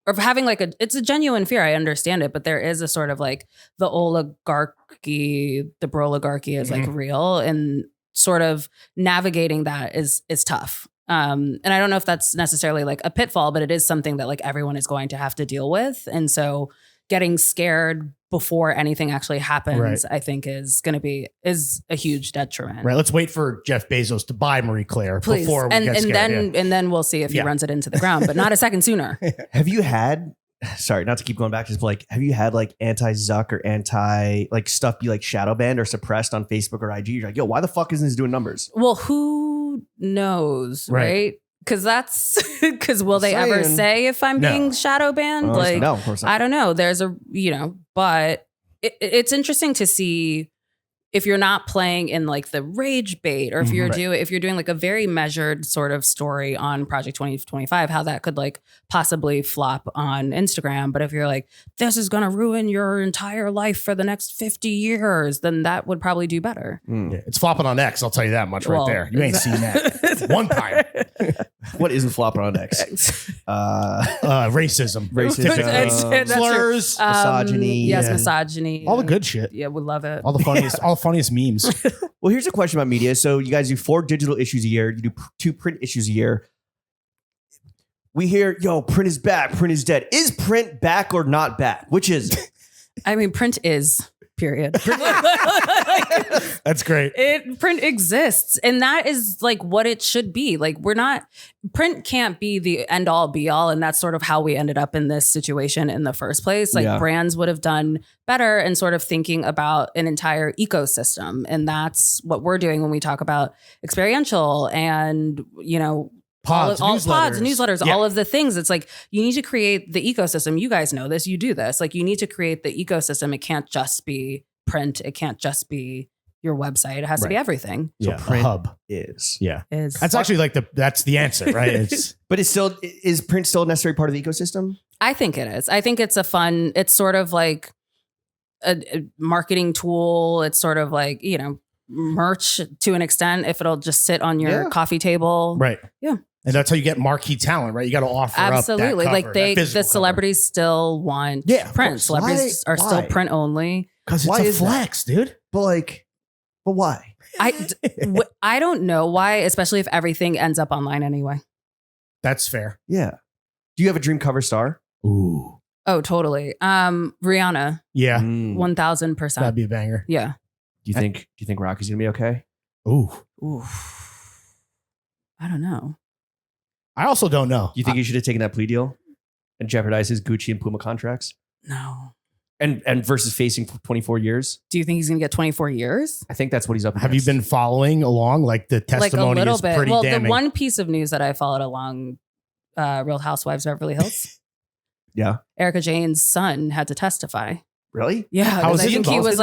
or having like it's a genuine fear. I understand it, but there is a sort of like the oligarchy, the broligarchy is like real, and sort of navigating that is tough. And I don't know if that's necessarily like a pitfall, but it is something that like everyone is going to have to deal with. And so getting scared before anything actually happens, I think is a huge detriment. Right. Let's wait for Jeff Bezos to buy Marie Claire Please. before we get scared. And then we'll see if he runs it into the ground, but not a second sooner. Have you had, sorry, not to keep going back to this, but like, have you had like anti-Zuck or anti like stuff be like shadow banned or suppressed on Facebook or IG? You're like, yo, why the fuck isn't this doing numbers? Well, who knows, right? Because will they ever say if I'm being shadow banned? Like, no, of course not. I don't know. There's but it's interesting to see if you're not playing in like the rage bait, or if you're doing like a very measured sort of story on Project 2025, how that could like possibly flop on Instagram. But if you're like, this is going to ruin your entire life for the next 50 years, then that would probably do better. Yeah, it's flopping on X. I'll tell you that much right there. You ain't seen that one time. What isn't flopping on X? Racism. That's slurs, true. misogyny. Yes, misogyny. all the good shit. Yeah, we love it. All the funniest memes. Well, here's a question about media. So you guys do 4 digital issues a year. You do 2 print issues a year. We hear, yo, print is back. Print is dead. Is print back or not back? Which is it? I mean, print is, period. That's great. Print exists, and that is like what it should be. Like print can't be the end all be all, and that's sort of how we ended up in this situation in the first place. Like brands would have done better and sort of thinking about an entire ecosystem, and that's what we're doing when we talk about experiential and Pods, newsletters, all of the things. It's like, you need to create the ecosystem. You guys know this, you do this. Like, you need to create the ecosystem. It can't just be print. It can't just be your website. It has to be everything. So print hub is. That's actually like that's the answer, right? But is print still a necessary part of the ecosystem? I think it is. I think it's it's sort of like a marketing tool. It's sort of like, merch to an extent, if it'll just sit on your coffee table. Right. Yeah. And that's how you get marquee talent, right? You got to offer absolutely. up that cover, like the celebrities still want print. Celebrities are still print only. Because it's a flex, dude. But why? I don't know why, especially if everything ends up online anyway. That's fair. Yeah. Do you have a dream cover star? Ooh. Oh, totally. Rihanna. Yeah. 1000%. That'd be a banger. Yeah. Do you think Rocky's gonna be okay? Ooh. I don't know. I also don't know. Do you think he should have taken that plea deal and jeopardized his Gucci and Puma contracts? No. And versus facing 24 years? Do you think he's going to get 24 years? I think that's what he's up against. Have you been following along? Like the testimony like a little is bit. pretty damning. The one piece of news that I followed along, Real Housewives Beverly Hills. Yeah. Erica Jane's son had to testify. Really? Yeah. How was I think he was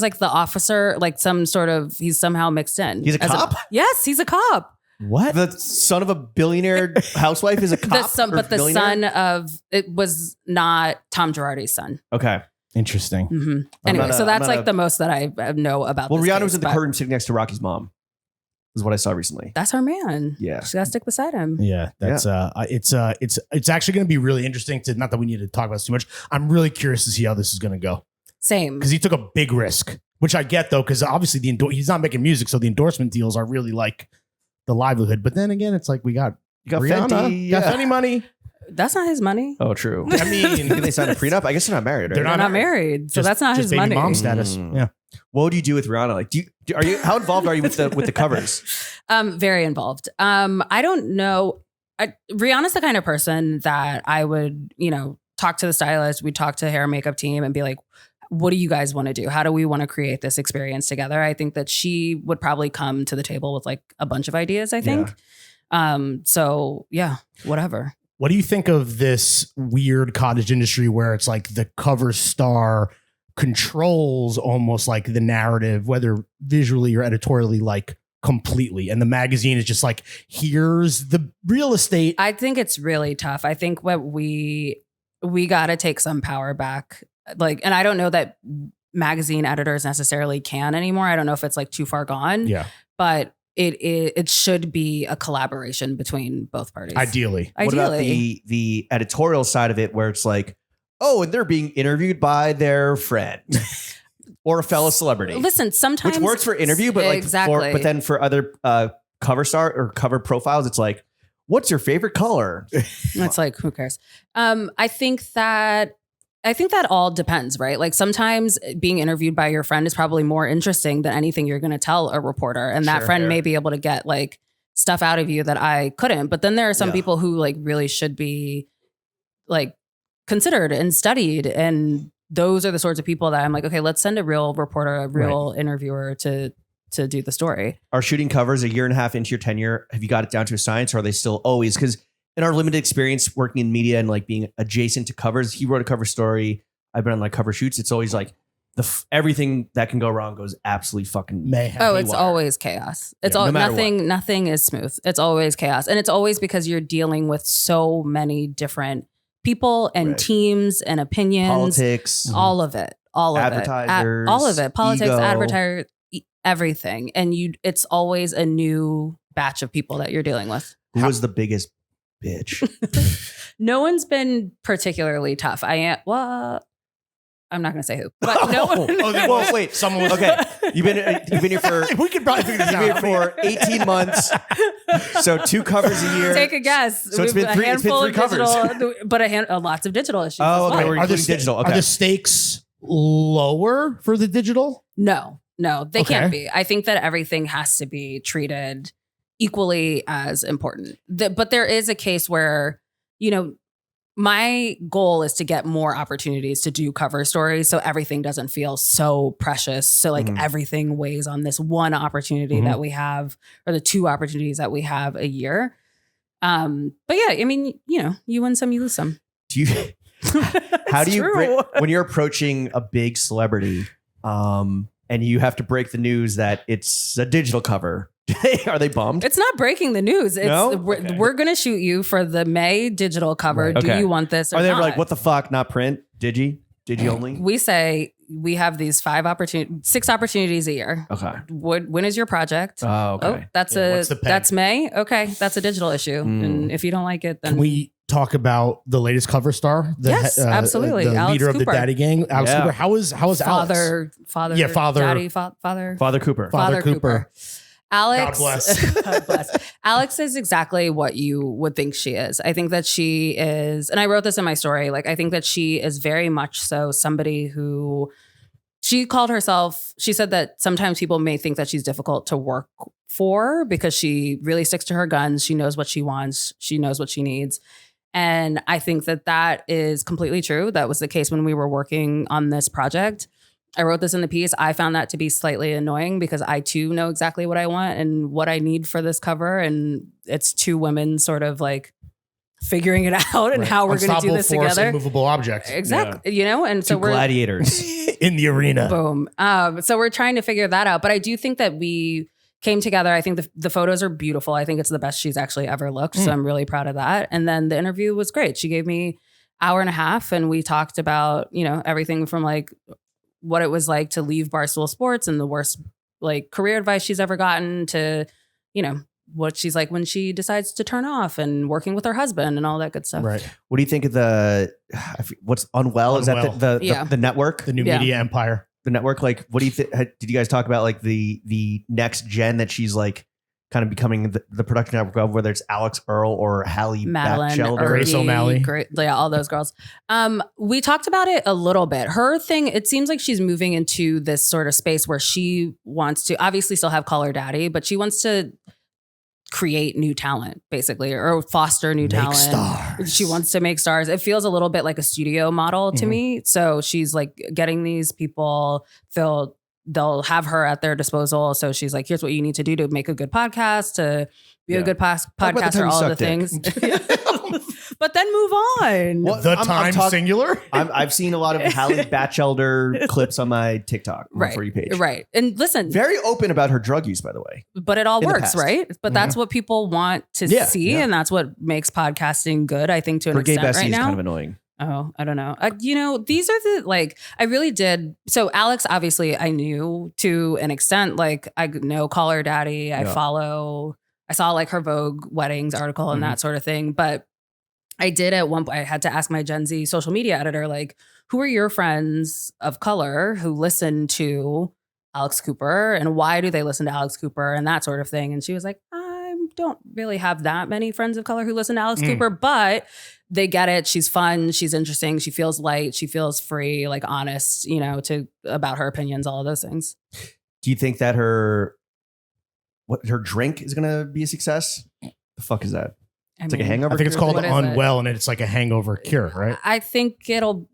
like, the officer, like some sort of, he's somehow mixed in. He's a cop? Yes, he's a cop. What? The son of a billionaire housewife is a cop? But the son of, it was not Tom Girardi's son. Okay. Interesting. Mm-hmm. Anyway, so that's like the most that I know about. Well, this Rihanna case, was in the courtroom sitting next to Rocky's mom. is what I saw recently. That's her man. Yeah. She got to stick beside him. Yeah, that's it's actually going to be really interesting to, not that we need to talk about this too much. I'm really curious to see how this is going to go. Same. Because he took a big risk, which I get though, because obviously he's not making music, so the endorsement deals are really like the livelihood. But then again, it's like you got Rihanna, Fenty, got Fenty money. That's not his money. Oh, true. I mean, Did they sign a prenup? I guess they're not married, right? They're They're not married, so that's not his baby money. mom status. Yeah. What would you do with Rihanna? Like, are you how involved are you with the covers? Very involved. I don't know. Rihanna's the kind of person that I would, talk to the stylist. We'd talk to hair and makeup team and be like, what do you guys want to do? How do we want to create this experience together? I think that she would probably come to the table with like a bunch of ideas, I think. So yeah, whatever. What do you think of this weird cottage industry where it's like the cover star controls almost like the narrative, whether visually or editorially, like completely, and the magazine is just like, here's the real estate? I think it's really tough. I think what we got to take some power back. Like, and I don't know that magazine editors necessarily can anymore. I don't know if it's like too far gone. Yeah, but it should be a collaboration between both parties. Ideally. What about the editorial side of it, where it's like, oh, and they're being interviewed by their friend or a fellow celebrity? Listen, sometimes which works for interview, but like exactly. but then for other cover star or cover profiles, it's like, what's your favorite color? It's like, who cares? I think that all depends, right? Like sometimes being interviewed by your friend is probably more interesting than anything you're going to tell a reporter. And that friend may be able to get like stuff out of you that I couldn't. But then there are some people who like really should be like considered and studied. And those are the sorts of people that I'm like, okay, let's send a real reporter, a real interviewer to do the story. Are shooting covers a year and a half into your tenure, have you got it down to a science, or are they still always? Because in our limited experience working in media and like being adjacent to covers, he wrote a cover story. I've been on like cover shoots. It's always like everything that can go wrong goes absolutely fucking mayhem. Oh, it's always chaos. It's all nothing is smooth. It's always chaos. And it's always because you're dealing with so many different people and teams and opinions, politics, all of it, advertisers, all of it, politics, ego. advertisers, everything. And it's always a new batch of people that you're dealing with. Who was the biggest bitch? No one's been particularly tough. I'm not going to say who, but no one. Well, wait. Someone was okay. You've been here for. We could probably figure this out. You've been here for 18 months. So 2 covers a year. Take a guess. So it's been 3 covers, but lots of digital issues. Oh, okay. Well. Are digital? Okay. Are the stakes lower for the digital? No, they can't be. I think that everything has to be treated equally as important. But there is a case where, my goal is to get more opportunities to do cover stories so everything doesn't feel so precious. So like everything weighs on this one opportunity that we have, or the 2 opportunities that we have a year. But yeah, I mean, you win some, you lose some. How do you when you're approaching a big celebrity and you have to break the news that it's a digital cover? Are they bummed? It's not breaking the news. It's No? we're going to shoot you for the May digital cover. Right. Do Okay. you want this or Are they not? like, what the fuck? Not print? Digi only? We say we have these 6 opportunities a year. Okay. When is your project? Oh, okay. Oh, what's the peg? that's May. Okay, that's a digital issue. And if you don't like it, then Can we talk about the latest cover star? Yes, absolutely. The Alex leader of the Cooper. Daddy Gang, Alex Yeah. Cooper. How is Alex? father, Yeah, father. daddy, father. Father Cooper. Father Cooper. Alex, God bless. God bless. Alex is exactly what you would think she is. I think that she is, and I wrote this in my story, like I think that she is very much so somebody who, she said that sometimes people may think that she's difficult to work for because she really sticks to her guns. She knows what she wants. She knows what she needs. And I think that is completely true. That was the case when we were working on this project. I wrote this in the piece. I found that to be slightly annoying because I too know exactly what I want and what I need for this cover. And it's 2 women sort of like figuring it out and how we're going to do this together. Movable objects. Exactly. And so 2 we're gladiators. In the arena. boom. So we're trying to figure that out. But I do think that we came together. I think the photos are beautiful. I think it's the best she's actually ever looked. So I'm really proud of that. And then the interview was great. She gave me 1.5 hours and we talked about, everything from like what it was like to leave Barstool Sports and the worst like career advice she's ever gotten to, you know, what she's like when she decides to turn off and working with her husband and all that good stuff. Right. What do you think of what's Unwell? Is that the network? The new media empire. The network? Like, what do you think? Did you guys talk about like the next gen that she's like kind of becoming the production network of, whether it's Alex Earl or Hallie Batchelder? Grace O'Malley. Yeah, all those girls. We talked about it a little bit. Her thing, it seems like she's moving into this sort of space where she wants to obviously still have Call Her Daddy, but she wants to create new talent, basically, or foster new talent. Stars. She wants to make stars. It feels a little bit like a studio model to me. So she's like getting these people, they'll have her at their disposal. So she's like, here's what you need to do to make a good podcast, to be a good podcaster, all of the things. But then move on. Well, singular? I've seen a lot of Hallie Batchelder clips on my TikTok For You page. Right. And listen. Very open about her drug use, by the way. But it all works, right? But that's what people want to see. Yeah. And that's what makes podcasting good, I think, to an extent right now. Her gay bestie is kind of annoying. Oh, I don't know. These are I really did. So Alex, obviously I knew to an extent, like I know Call Her Daddy. I saw like her Vogue weddings article and that sort of thing. But I did at one point, I had to ask my Gen Z social media editor, like, who are your friends of color who listen to Alex Cooper and why do they listen to Alex Cooper and that sort of thing? And she was like, I don't really have that many friends of color who listen to Alex Cooper, but they get it. She's fun. She's interesting. She feels light. She feels free, like honest, about her opinions, all of those things. Do you think that her drink is going to be a success? The fuck is that? It's like a hangover. I think it's called Unwell, and it's like a hangover cure, right? I think it'll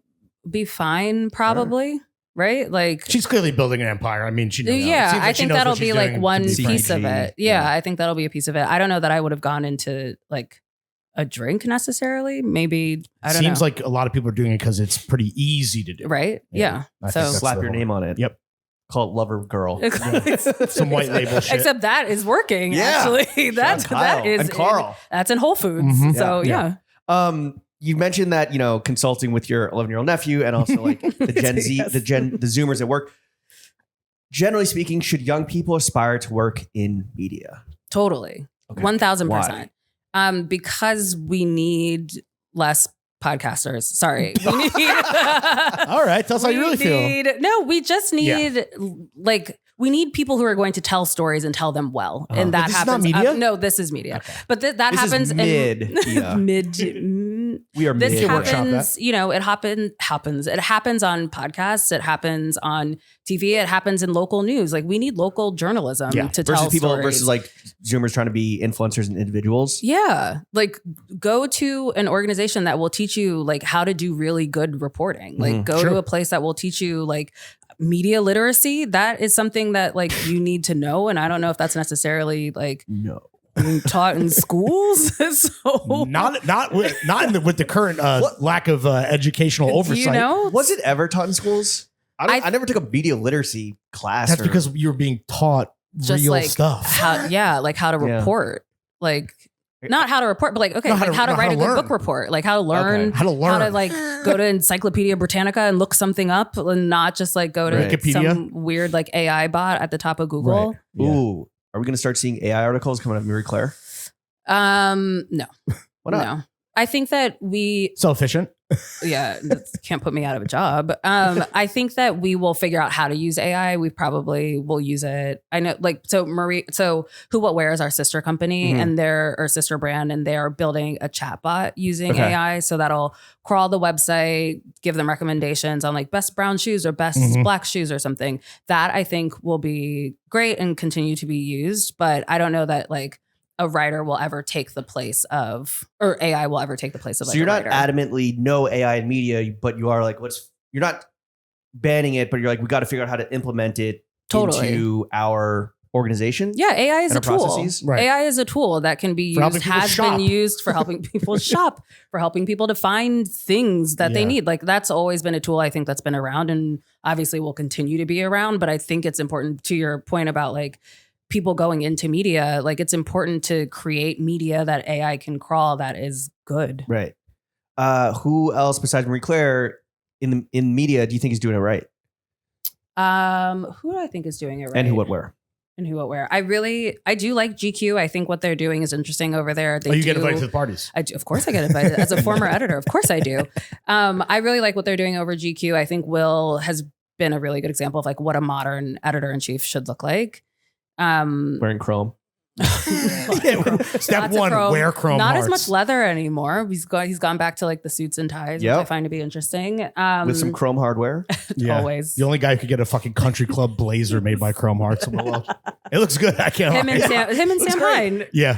be fine, probably. Right? Like she's clearly building an empire. I mean, she knows. Yeah, I think that'll be like one piece of it. Yeah, I think that'll be a piece of it. I don't know that I would have gone into like a drink necessarily. Maybe I don't know. Seems like a lot of people are doing it because it's pretty easy to do. Right? Yeah. So slap your name on it. Yep. Call it Lover Girl. Some white label shit. Except that is working. Yeah. Actually, that is and Carl. That's in Whole Foods. So yeah. You mentioned that, consulting with your 11-year-old nephew and also like the Gen Z, the Zoomers at work. Generally speaking, should young people aspire to work in media? Totally. Okay. 1000%. Because we need less podcasters. Sorry. We need, all right. Tell us how you really feel. No, we just need we need people who are going to tell stories and tell them well. And that happens. Is not media? No, this is media. Okay. But that this happens is mid. We are this mid. happens, it happens. It happens on podcasts. It happens on TV. It happens in local news. Like we need local journalism to tell people stories. Versus like Zoomers trying to be influencers and individuals. Yeah. Like go to an organization that will teach you like how to do really good reporting. Like go to a place that will teach you like media literacy. That is something that like you need to know. And I don't know if that's necessarily like being taught in schools. So not with the current lack of educational oversight. Was it ever taught in schools? I never took a media literacy class. That's because you were being taught just real like stuff. How to report. Like not how to report, but like, okay, how to write a good book report, like how to learn, how to like go to Encyclopedia Britannica and look something up and not just like go to Wikipedia. some weird like AI bot at the top of Google. Right. Yeah. Ooh, are we going to start seeing AI articles coming up, Marie Claire? No. Why not? No. I think that so efficient. Yeah, can't put me out of a job. I think that we will figure out how to use AI. We probably will use it. I know, like, so Who What Where is our sister company and they're our sister brand, and they're building a chatbot using AI. So that'll crawl the website, give them recommendations on like best brown shoes or best black shoes or something. That I think will be great and continue to be used. But I don't know that like a writer will ever take the place of, or AI will ever take the place of. So you're not adamantly no AI in media, but you are like, you're not banning it, but you're like, we got to figure out how to implement it into our organization. Yeah, AI is a tool. Processes. Right. AI is a tool that can be used, has been used for helping people shop, for helping people to find things that they need. Like that's always been a tool I think that's been around and obviously will continue to be around. But I think it's important to your point about like, people going into media, like it's important to create media that AI can crawl that is good. Right. Who else besides Marie Claire in media do you think is doing it right? Who do I think is doing it right? And Who What Where? And Who What Wear. I do like GQ. I think what they're doing is interesting over there. You get invited to the parties. Of course I get invited. As a former editor, of course I do. I really like what they're doing over GQ. I think Will has been a really good example of like what a modern editor-in-chief should look like. Wearing chrome. Step one, wear chrome Not hearts. as much leather anymore. He's gone back to like the suits and ties, which I find to be interesting. With some chrome hardware. Always. The only guy who could get a fucking country club blazer made by Chrome Hearts. It looks good. I can't Him and Sam Hine. Yeah.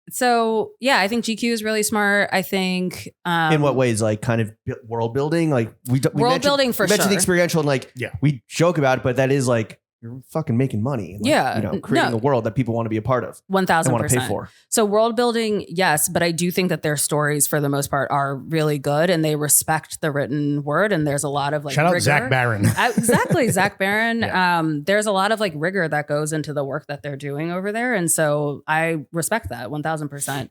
So yeah, I think GQ is really smart. I think in what ways? Like kind of world building? Like we building for mentioned sure. the experiential and like we joke about it, but that is like you're fucking making money. Like, creating a world that people want to be a part of. 1,000% want to pay for. So world building, yes, but I do think that their stories for the most part are really good and they respect the written word. And there's a lot of like shout rigor. out Zach Barron. Exactly, Zach Barron. There's a lot of like rigor that goes into the work that they're doing over there, and so I respect that 1,000%.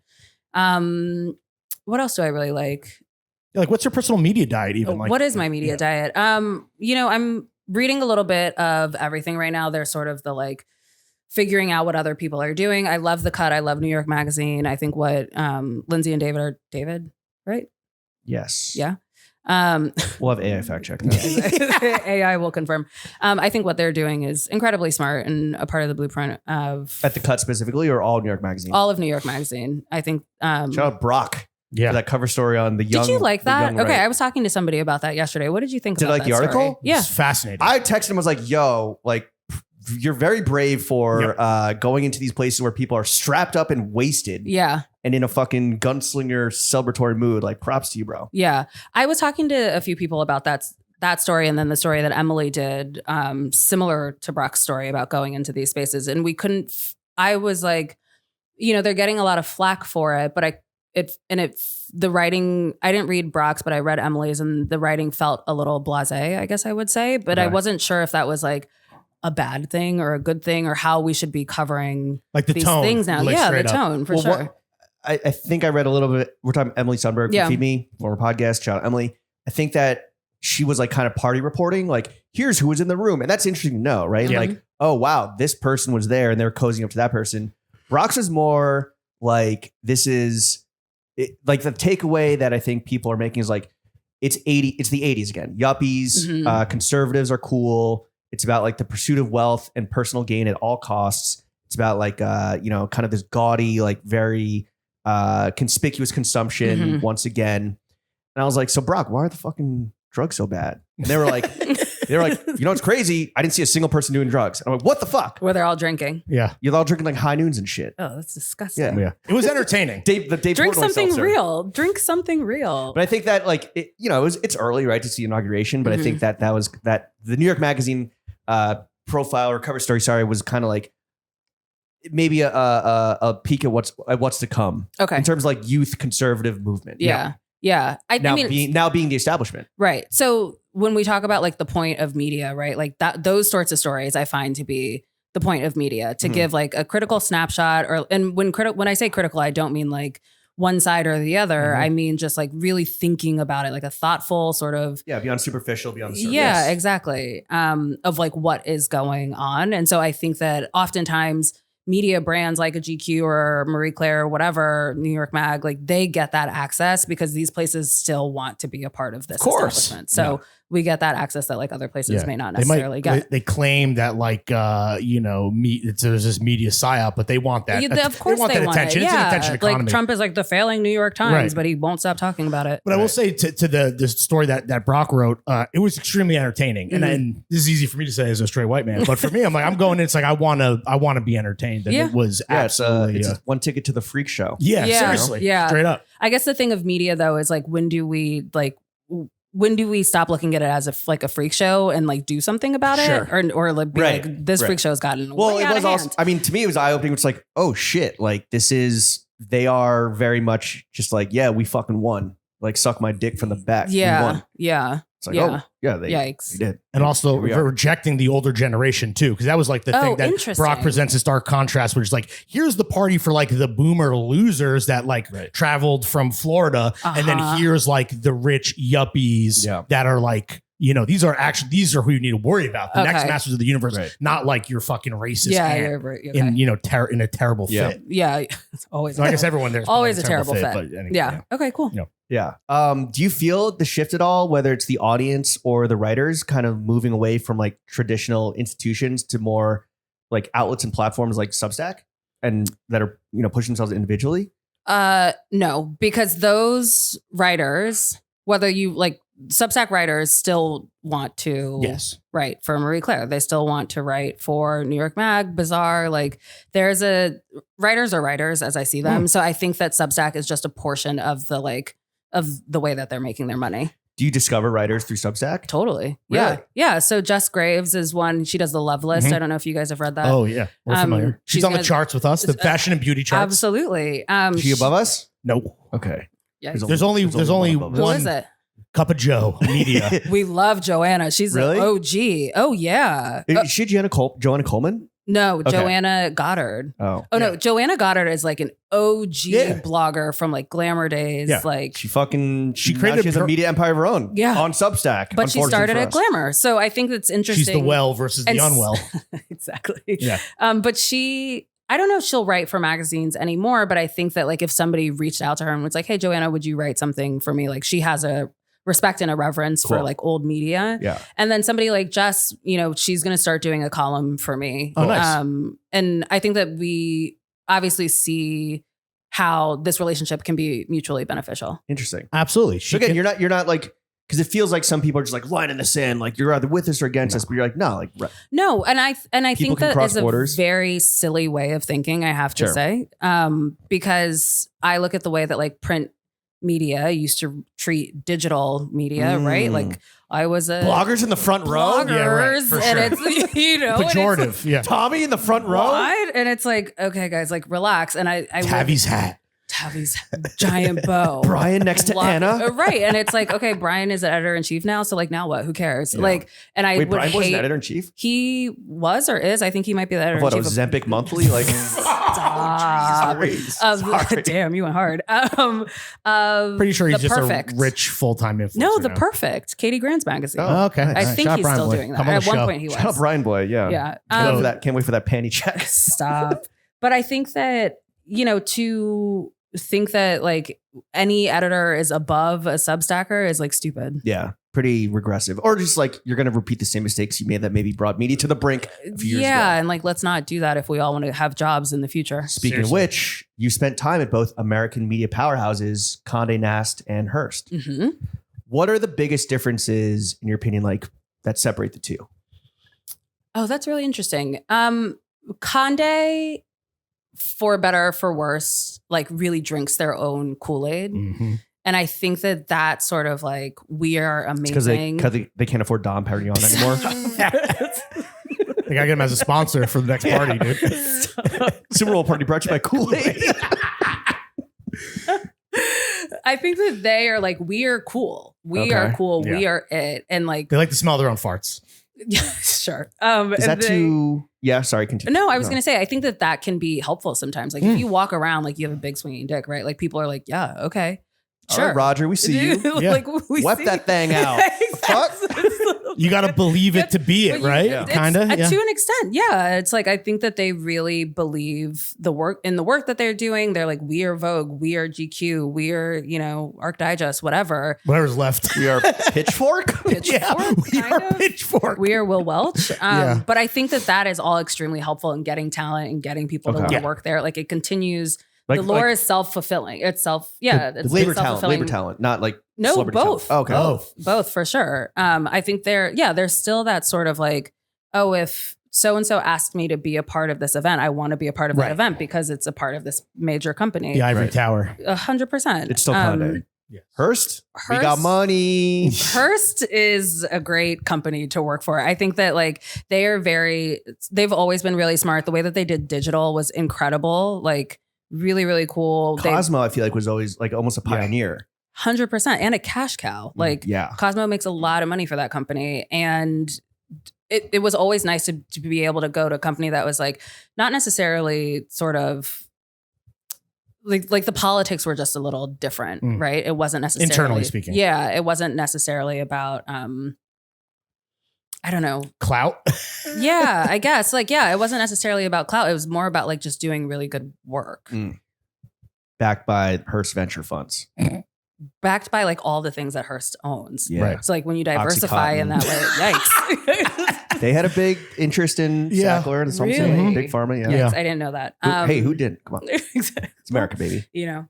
What else do I really like? Like, what's your personal media diet? Even like, what is my media diet? I'm reading a little bit of everything right now. There's sort of the like figuring out what other people are doing. I love The Cut. I love New York Magazine. I think what Lindsay and David, right? Yes. Yeah. We'll have AI fact check that. AI will confirm. I think what they're doing is incredibly smart and a part of the blueprint of At The Cut specifically, or all New York Magazine? All of New York Magazine. I think. Shout out Brock. Yeah, for that cover story on the young. Did you like that? Okay, right. I was talking to somebody about that yesterday. What did you think? Did about like that the article? Story? Yeah, it's fascinating. I texted him. I was like, "Yo, like, you're very brave for going into these places where people are strapped up and wasted. Yeah, and in a fucking gunslinger celebratory mood. Like, props to you, bro. Yeah, I was talking to a few people about that story, and then the story that Emily did, similar to Brock's story about going into these spaces, and we couldn't. I was like, they're getting a lot of flack for it, but the writing, I didn't read Brock's, but I read Emily's, and the writing felt a little blasé, I guess I would say, but I wasn't sure if that was like a bad thing or a good thing or how we should be covering like the these tone, things now. like Yeah, the straight up. tone for sure. I think I read a little bit. We're talking Emily Sundberg from Feed Me, former podcast. Shout out Emily. I think that she was like kind of party reporting, like, here's who was in the room. And that's interesting to know, right? Yeah. Like, oh, wow, this person was there and they're cozying up to that person. Brock's is more like, this is like the takeaway that I think people are making is like, it's the 80s again. Yuppies, conservatives are cool. It's about like the pursuit of wealth and personal gain at all costs. It's about like, kind of this gaudy, like very conspicuous consumption once again. And I was like, so Brock, why are the fucking drugs so bad? And they were like, it's crazy. I didn't see a single person doing drugs. And I'm like, what the fuck? Where they're all drinking. Yeah. You're all drinking like high noons and shit. Oh, that's disgusting. Yeah. It was entertaining. Dave Drink Portnoy something seltzer. real. Drink something real. But I think that like, it's early, right, to see inauguration. But I think that was the New York Magazine profile or cover story, was kind of like maybe a peek at what's to come. Okay. In terms of like youth conservative movement. Yeah. I mean, being the establishment. Right. So when we talk about like the point of media, right? Like those sorts of stories I find to be the point of media, to give like a critical snapshot, and when I say critical, I don't mean like one side or the other. I mean just like really thinking about it, like a thoughtful sort of beyond superficial, beyond the surface. Yeah, exactly. Of like what is going on. And so I think that oftentimes media brands like a GQ or Marie Claire or whatever, New York Mag, like they get that access because these places still want to be a part of this establishment. So we get that access that like other places may not necessarily get. They claim that like, there's this media psyop, but they want that. Of course they want attention. it. It's Yeah. an attention economy. Like Trump is like the failing New York Times, Right. but he won't stop talking about it. But I will say to the story that Brock wrote, it was extremely entertaining. And this is easy for me to say as a straight white man, but for me, I'm like, I'm going in, it's like, I want to be entertained. And it was absolutely. It's one ticket to the freak show. Yeah, seriously. Yeah. Straight up. I guess the thing of media though is like, when do we stop looking at it as a freak show and like do something about it, or like be like, this freak show's gotten way out of hand. I mean, to me, it was eye opening. It's like, oh shit, like they are very much just like, yeah, we fucking won. Like, suck my dick from the back. We won. It's like, Yikes. they did. And also rejecting the older generation too, because that was like the thing that Brock presents in stark contrast, which is like, here's the party for like the boomer losers that like traveled from Florida, and then here's like the rich yuppies that are like, these are who you need to worry about. The next Okay. masters of the universe, Right. not like your fucking racist Yeah, aunt you're right. Okay. in a terrible Yeah. fit. Yeah, it's always So I guess everyone there's always a terrible fit. but anyway, yeah. Okay, cool. Yeah. Do you feel the shift at all, whether it's the audience or the writers kind of moving away from like traditional institutions to more like outlets and platforms like Substack and that are, pushing themselves individually? No, because those writers, whether you like Substack writers still want to Yes. write for Marie Claire. They still want to write for New York Mag, Bazaar. Like writers are writers as I see them. So I think that Substack is just a portion of the way that they're making their money. Do you discover writers through Substack? Totally. Really? Yeah. Yeah. So Jess Graves is one. She does the Love List. Mhm. I don't know if you guys have read that. Oh yeah, we're familiar. She's she's on the gonna- charts with us, the fashion and beauty charts. Absolutely. Is she above us? No, Okay. Yeah. There's only one above us. Who one is it? Cup of Joe media. We love Joanna. She's Really? an OG. Oh yeah. Is she Joanna Coleman? No, Okay. Joanna Goddard. Oh. Oh Yeah. no, Joanna Goddard is like an OG Yeah. blogger from like Glamour days. Yeah. Like She created she has a her- media empire of her own. Yeah. On Substack. but she unfortunately started for at us. Glamour. So I think that's interesting. She's the well versus the And unwell. exactly. Yeah. But I don't know if she'll write for magazines anymore, but I think that like if somebody reached out to her and was like, hey, Joanna, would you write something for me? Like she has a respect and a reverence for Cool. like old media. Yeah. And then somebody like Jess, she's going to start doing a column for me. Oh, nice. And I think that we obviously see how this relationship can be mutually beneficial. Interesting. Absolutely. So again, you're not like, because it feels like some people are just like line in the sand, like you're either with us or against us, but you're like, no, like No, and I People think can that cross is a borders. very silly way of thinking, I have to Sure. say. Because I look at the way that like print media used to treat digital media, right? Mm. Like I was a bloggers in the front row. bloggers, Yeah, right, for and sure. it's and it's pejorative. Yeah. Tommy in the front row. what? And it's like, okay, guys, like relax. And I Tavi's hat. Tavi's giant bow. Brian next to Anna. Right. And it's like, okay, Brian is an editor in chief now. So like now what? Who cares? Yeah. Like, and I Wait, would Brian was an hate editor in chief. he was or is. I think he might be the editor What, in a chief. Ozempic Monthly? Like, Stop. Sorry. Damn, you went hard. Pretty sure he's The just Perfect. a rich full-time influencer. No, The now. Perfect. Katie Grant's magazine. Oh. Okay. I think Shout out he's Brian still Boy. doing that. Come on At the one show. point he was. Shout out Brian Boy. Yeah. Yeah. Can't wait for that panty check. Stop. But I think that, to think that like any editor is above a Substacker is like stupid. Yeah. Pretty regressive. Or just like you're going to repeat the same mistakes you made that maybe brought media to the brink a few years ago. And like let's not do that if we all want to have jobs in the future. Speaking Seriously. of which, you spent time at both American media powerhouses, Condé Nast and Hearst. Mm-hmm. What are the biggest differences, in your opinion, like that separate the two? Oh, that's really interesting. Condé, for better or for worse, like really drinks their own Kool-Aid. Mhm. And I think that that sort of like, we are Because amazing. they can't afford Dom Perignon anymore. They gotta get him as a sponsor for the next party, dude. Super Bowl party brought to you by Kool-Aid. I think that they are like, we are cool. We are Okay. cool. Yeah. We are it. And like, They like to smell their own farts. yeah, sure. Is that they- too... Yeah, sorry, continue. No, I was going to say, I think that that can be helpful sometimes. Like if you walk around, like you have a big swinging dick, right? Like people are like, yeah, okay. All Sure. right, Roger, we see you. Yeah. Like we Whip see that thing out. Fuck. You gotta believe it to be it, But right? Yeah. Kinda. Yeah. To an extent, yeah. It's like I think that they really believe the work that they're doing. They're like, we are Vogue, we are GQ, we are Arc Digest, whatever. Whatever's left. We are Pitchfork. Yeah, we kind are of. Pitchfork. We are Will Welch. Yeah. But I think that that is all extremely helpful in getting talent and getting people to Okay. want to Yeah. work there. Like it continues. Like- the lore like- is self-fulfilling. It's it's labor self-fulfilling. talent, not like No, celebrity both. talent. Okay. Both. Both for sure. I think there's still that sort of like, oh, if so-and-so asked me to be a part of this event, I want to be a part of Right. that event because it's a part of this major company. The Ivory Right. Tower. 100%. It's still Condé. Hearst, we got Hearst- money. Hearst is a great company to work for. I think that like they've always been really smart. The way that they did digital was incredible. Like really, really cool. Cosmo, I feel like, was always like almost a pioneer. 100% and a cash cow. Like Yeah. Cosmo makes a lot of money for that company. And it was always nice to be able to go to a company that was like, not necessarily sort of like the politics were just a little different, right? It wasn't necessarily Internally speaking. Yeah. It wasn't necessarily about, I don't know. Clout. Yeah, I guess. Like, yeah, it wasn't necessarily about clout. It was more about like just doing really good work. Backed by Hearst venture funds. Backed by like all the things that Hearst owns. Yeah. Right. So like when you diversify in that way, yikes. They had a big interest in Sackler and something. Really? Big pharma. Yeah. Yikes, I didn't know that. Hey, who didn't? Come on. It's America, baby. You know.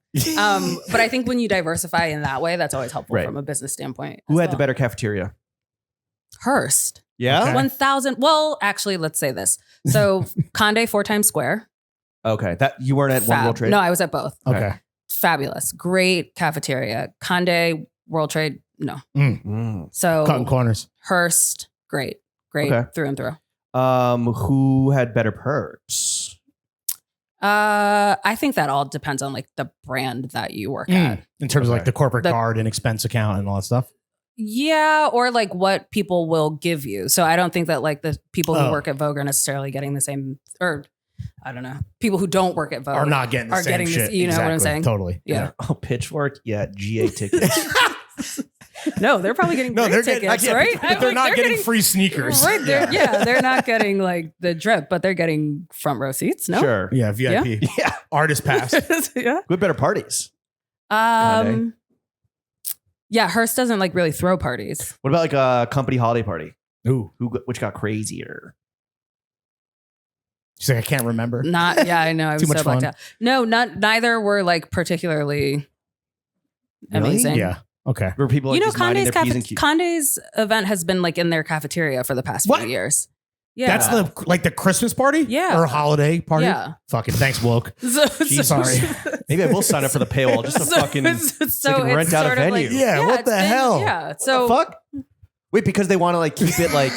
But I think when you diversify in that way, that's always helpful from a business standpoint. Who had the better cafeteria? Hearst. Yeah. Okay. 1,000. Well, actually, let's say this. So Condé 4 Times Square. Okay. That you weren't at One World Trade? No, I was at both. Okay. Fabulous. Great cafeteria. Condé, World Trade, no. So Cutting corners. Hearst, great. Okay. Through and through. Who had better perks? I think that all depends on like the brand that you work at. In terms of like the corporate The- card and expense account and all that stuff. Yeah, or like what people will give you. So I don't think that like the people who work at Vogue are necessarily getting the same, or I don't know, people who don't work at Vogue Are not getting the are same getting shit. this, you know what I'm Exactly. saying? Totally. Yeah. Oh, Pitchfork? Yeah, GA tickets. No, they're probably getting No, great they're tickets, getting, right? but they're not getting free sneakers. Right, they're not getting like the drip, but they're getting front row seats. No, Sure. Yeah, VIP. Yeah. Artist pass. yeah. Who had better parties? Yeah, Hearst doesn't like really throw parties. What about like a company holiday party? Ooh. Which got crazier? She's like, I can't remember. Not, yeah, I know. I was Too so much blacked fun. out. No, neither were like particularly Really? amazing. Yeah. Okay. Were people like You know, just minding Condé's their P's and Q's? Condé's event has been like in their cafeteria for the past What? few years. Yeah. That's the Christmas party? Yeah. Or holiday party? Yeah. Fucking thanks, woke. Sorry. Maybe I will sign up for the paywall just to fucking so can rent it's out a sort of venue. Yeah, what it's the hell? Yeah. So fuck. Wait, because they want to like keep it like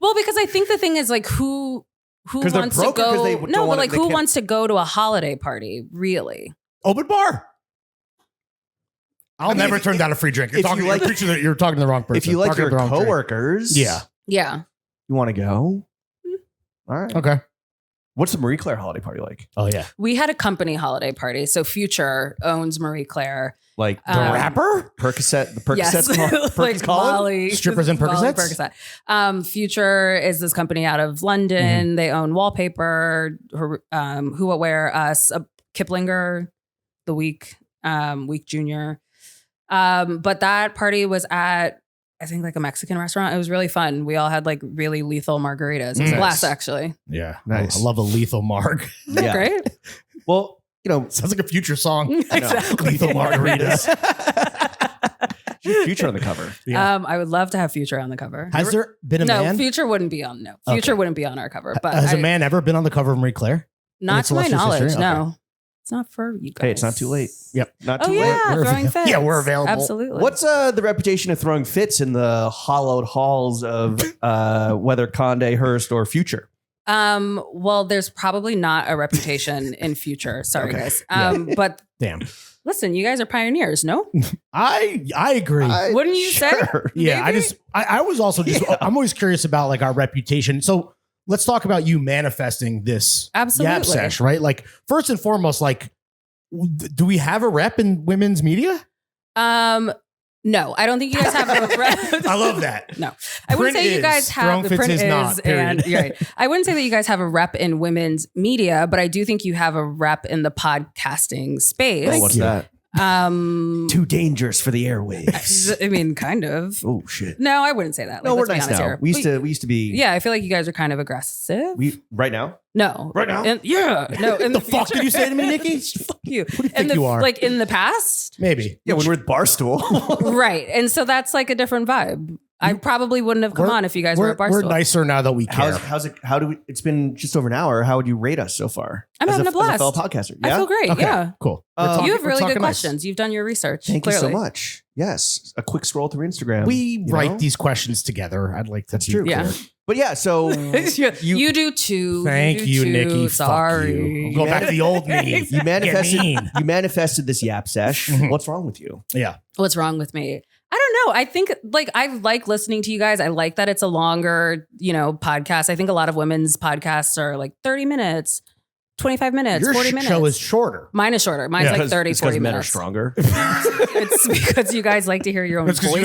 well, because I think the thing is like who 'Cause they're wants to broke or 'cause go? they No, don't but wanna- like they who can't- wants to go to a holiday party? Really? Open bar. I'll mean, never if- turn down a free drink. You're if talking, you like- you're talking to the wrong person. if you like Talking your to the wrong drink. coworkers, Yeah. Yeah. you want to go. All right. Okay. What's the Marie Claire holiday party like? Oh, yeah. We had a company holiday party. So Future owns Marie Claire. Like the Rapper? Percocet, the Percocets, Yes, Perkins like Colin? Molly, Strippers and Molly Percocets? Percocet. Future is this company out of London. Mm-hmm. They own Wallpaper, Who What Wear Us, Kiplinger, The Week Junior. But that party was at, I think, like a Mexican restaurant. It was really fun. We all had like really lethal margaritas. It was a Nice. blast, actually. Yeah. Nice. I love a lethal marg. Yeah. Great. Well, you know, Sounds like a future song. Exactly. Lethal margaritas. Future on the cover. Yeah. I would love to have Future on the cover. Has there been a No, man? Future wouldn't be on. No, Future wouldn't be on our cover. But Has a man ever been on the cover of Marie Claire? not its to my illustrious knowledge. history? No, it's not for you guys. Hey, it's not too late. Yep. Not Oh too late. yeah, We're throwing avail- fits. Yeah, we're available. Absolutely. What's the reputation of throwing fits in the hollowed halls of whether Condé, Hearst, or Future? Well, there's probably not a reputation in Future. Sorry, Okay. guys. But Damn. listen, you guys are pioneers, no? I agree. Wouldn't you say? Yeah, Maybe? I was also just I'm always curious about like our reputation. So let's talk about you manifesting this Absolutely. Yap Sesh, right? Like first and foremost, like do we have a rep in women's media? No, I don't think you guys have a rep. I love that. No, I wouldn't Print say you guys is. have Throwing the fits print is not, and period. you're right. I wouldn't say that you guys have a rep in women's media, but I do think you have a rep in the podcasting space. Oh, what's that? Too dangerous for the airwaves. I mean, kind of. Oh shit. No, I wouldn't say that. No, we're let's be nice honest now. here. We used to be. Yeah, I feel like you guys are kind of aggressive. We right now. No. Right now? Yeah. No. In The fuck did you say to me, Nikki? Fuck you. Who do you think you are? Like in the past? Maybe. Yeah, when we're at Barstool. Right. And so that's like a different vibe. I probably wouldn't have come We're- on if you guys were at Barstool. We're nicer now that we care. How's it? How do we? It's been just over an hour. How would you rate us so far? I'm As having a blast. As a fellow podcaster. I Yeah. feel great. Okay, Yeah. cool. You have we're really good talking nice. questions. You've done your research. Thank clearly. you so much. Yes, a quick scroll through Instagram. We you write know? these questions together. I'd like to. That's be true. clear. Yeah. But yeah, so you do too. Thank do you, too. Nikki. Sorry. Fuck you. Go back to the old me. you manifested. mean. You manifested this Yap Sesh. Mhm. What's wrong with you? Yeah. What's wrong with me? I don't know. I think like I like listening to you guys. I like that it's a longer, podcast. I think a lot of women's podcasts are like 30 minutes. 25 minutes, Your 40 minutes. show is shorter. Mine is shorter. Mine's like 30, it's 40 men are minutes. stronger. It's because you guys like to hear your own It's 'cause voices.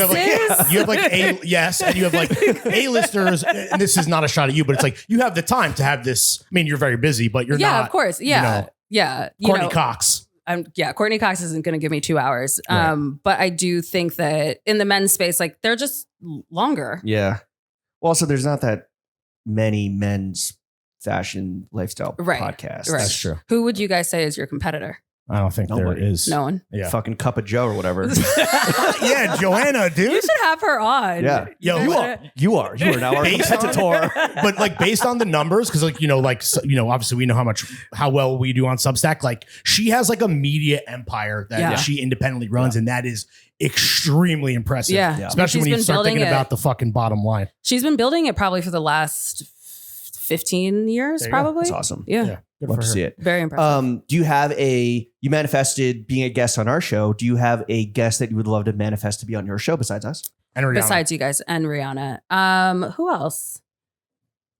you have like and you have like A-listers, and this is not a shot at you, but it's like you have the time to have this. I mean, you're very busy, but you're not. Yeah, of course. Yeah. Yeah. Courtney Cox. Courtney Cox isn't going to give me 2 hours. Right. But I do think that in the men's space, like they're just longer. Yeah. Well, also, there's not that many men's fashion lifestyle podcasts. Right. That's true. Who would you guys say is your competitor? I don't think Nobody. there is. No one. Yeah. Fucking Cup of Joe or whatever. Yeah, Joanna, You dude. should have her on. Yeah. Yo, You are now our Based on- competitor. But like based on the numbers, because obviously we know how well we do on Substack. Like she has like a media empire that she independently runs, and that is extremely impressive. Yeah. Especially She's when you been start thinking building it. about the fucking bottom line. She's been building it probably for the last 15 years, There you go. probably. That's awesome. Yeah. Good Love for to her. see it. Very impressive. Do you have you manifested being a guest on our show? Do you have a guest that you would love to manifest to be on your show besides us? And Rihanna. Besides you guys and Rihanna. Who else?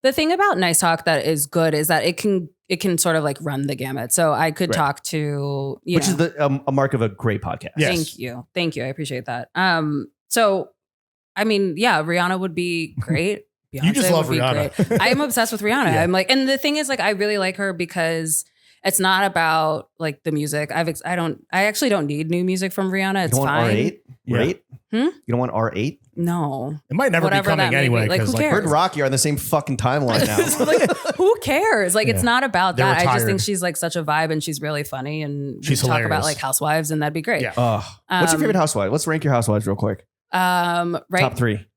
The thing about Nice Talk that is good is that it can sort of like run the gamut. So I could talk to Which is a mark of a great podcast. Yes. Thank you. I appreciate that. So I mean, yeah, Rihanna would be great. Beyonce You just love would be Rihanna. great. I am obsessed with Rihanna. Yeah. I'm like, and the thing is, like, I really like her because it's not about like the music. I actually don't need new music from Rihanna. It's You don't want fine. R8? Yeah. Right? Hmm? You don't want R8? No. It might never Whatever be coming that may be. anyway. Like, 'cause, who cares? Her and Rocky are on the same fucking timeline now. Like, who cares? Like, it's Yeah. not about They're that. I just retired. think she's like such a vibe and she's really funny and She's we talk hilarious. about like Housewives and that'd be great. Yeah. What's your favorite housewife? Let's rank your housewives real quick. Right. Top 3.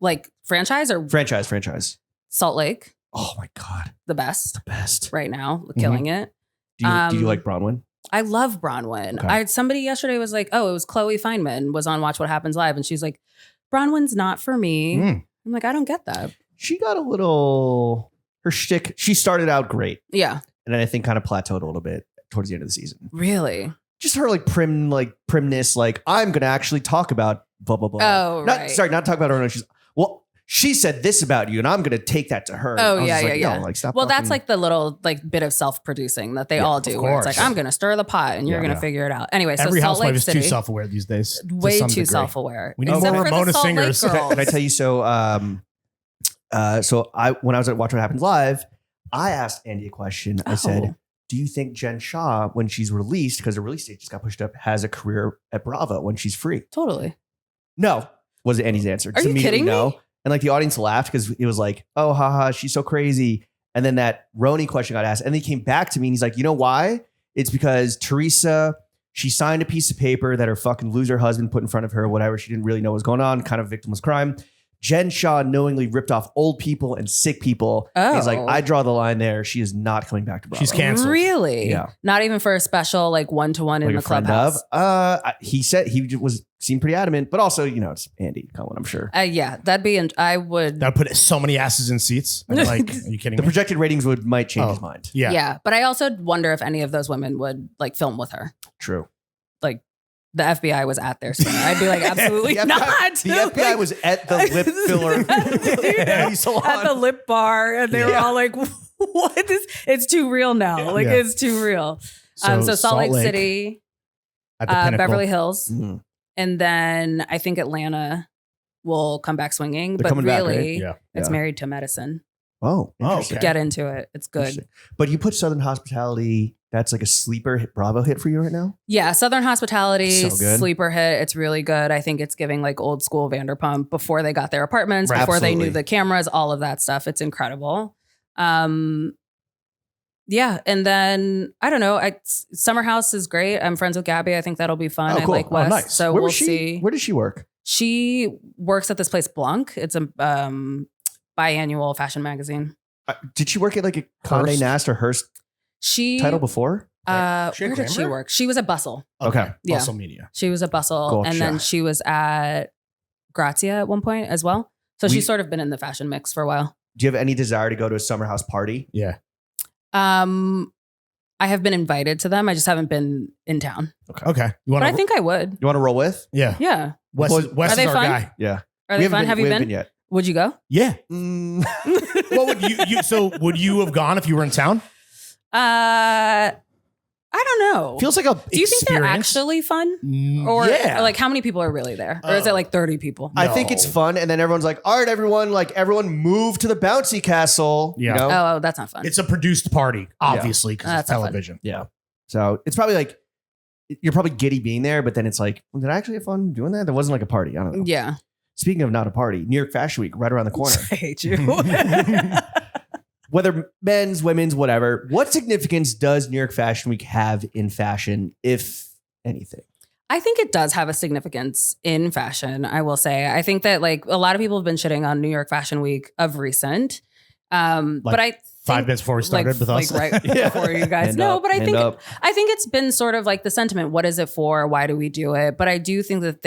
Like franchise or Franchise. Salt Lake, Oh my God. the best Best. right now, killing it. Do you Um, like Bronwyn? I love Bronwyn. Okay. Somebody yesterday was like, oh, it was Chloe Feynman was on Watch What Happens Live. And she's like, Bronwyn's not for me. Mm. I'm like, I don't get that. She got a little, her shtick, she started out great. Yeah. And then I think kind of plateaued a little bit towards the end of the season. Really? Just her primness, like, I'm going to actually talk about blah, blah, blah. Oh, right. Not talk about her. She said this about you and I'm going to take that to her. Oh, I was yeah, just like, yeah. No, like, stop Well, that's fucking- like the little like bit of self-producing that they all do. Where it's course. like, I'm going to stir the pot and you're Yeah. going to figure it out. Anyway, so Every Salt housewife Lake is City, too self-aware these days. to way some too degree. self-aware. We need Except more for the Ramona Salt Lake singers. girls. Can I tell you so? When I was at Watch What Happens Live, I asked Andy a question. I said, Oh. do you think Jen Shah, when she's released, because the release date just got pushed up, has a career at Bravo when she's free? Totally. No, was Andy's answer. Are Just you immediately kidding me? no. And like the audience laughed because it was like, oh, haha, she's so crazy. And then that Roni question got asked. And then he came back to me and he's like, you know why? It's because Teresa, she signed a piece of paper that her fucking loser husband put in front of her, whatever. She didn't really know what was going on, kind of victimless crime. Jen Shah knowingly ripped off old people and sick people. Oh. He's like, I draw the line there. She is not coming back to Bravo. She's canceled. Really? Yeah. Not even for a special like one-to-one in Like the a friend clubhouse. of. He said seemed pretty adamant, but also, it's Andy Cohen, I'm sure. Yeah, that'd be. I would. That would put so many asses in seats. I'm like, are you kidding The me? projected ratings might change his mind. Yeah. Yeah, but I also wonder if any of those women would like film with her. True. Like the FBI was at their spinner. I'd be like, absolutely The FBI not. The FBI was at the lip filler beauty salon. at the lip bar, and they were all like, "What is? It's too real now. Like Yeah. it's too real." So Salt Lake City, at the Pinnacle. Beverly Hills, Mhm. and then I think Atlanta will come back swinging. They're but coming back, really, right? Yeah. it's Yeah. Married to Medicine. Oh, Oh, interesting. okay. Get into it. It's good. Interesting. But you put Southern Hospitality, that's like a sleeper hit, Bravo hit for you right now? Yeah, Southern Hospitality, So good. sleeper hit. It's really good. I think it's giving like old school Vanderpump before they got their apartments, Right. before they Absolutely. knew the cameras, all of that stuff. It's incredible. Yeah, and then I don't know. Summer House is great. I'm friends with Gabby. I think that'll be fun. Oh, I cool. like Oh, Wes, nice. so Where we'll was she? see. Where does she work? She works at this place Blanc. It's a biannual fashion magazine. Did she work at like a Condé Hearst? Nast or Hearst She title before? She where at did she Glamour? work? She was at Bustle. Okay. Yeah. Bustle Media. She was at Bustle, Gotcha. and then she was at Grazia at one point as well. So she's sort of been in the fashion mix for a while. Do you have any desire to go to a summer house party? Yeah. I have been invited to them. I just haven't been in town, Okay. You want but I to? think I would. You want to roll with? Yeah. Yeah. Wes Are is they our fun? guy. Yeah. Are they fun? Have you we haven't been? yet. Would you go? Yeah. Mm. What would you? So would you have gone if you were in town? I don't know. Feels like a Do you think they're experience. actually fun? Or like how many people are really there? Or is it like 30 people? I think it's fun, and then everyone's like, all right, everyone move to the bouncy castle. Yeah. You know? Oh, that's not fun. It's a produced party, obviously, because it's That's not fun. television. Yeah. So it's probably like, you're probably giddy being there, but then it's like, did I actually have fun doing that? There wasn't like a party. I don't know. Yeah. Speaking of not a party, New York Fashion Week, right around the corner. I hate you. Whether men's, women's, whatever, what significance does New York Fashion Week have in fashion, if anything? I think it does have a significance in fashion, I will say. I think that like a lot of people have been shitting on New York Fashion Week of recent. But I think 5 minutes before we started with us. Like right before you guys. No, but I think it's been sort of like the sentiment. What is it for? Why do we do it? But I do think that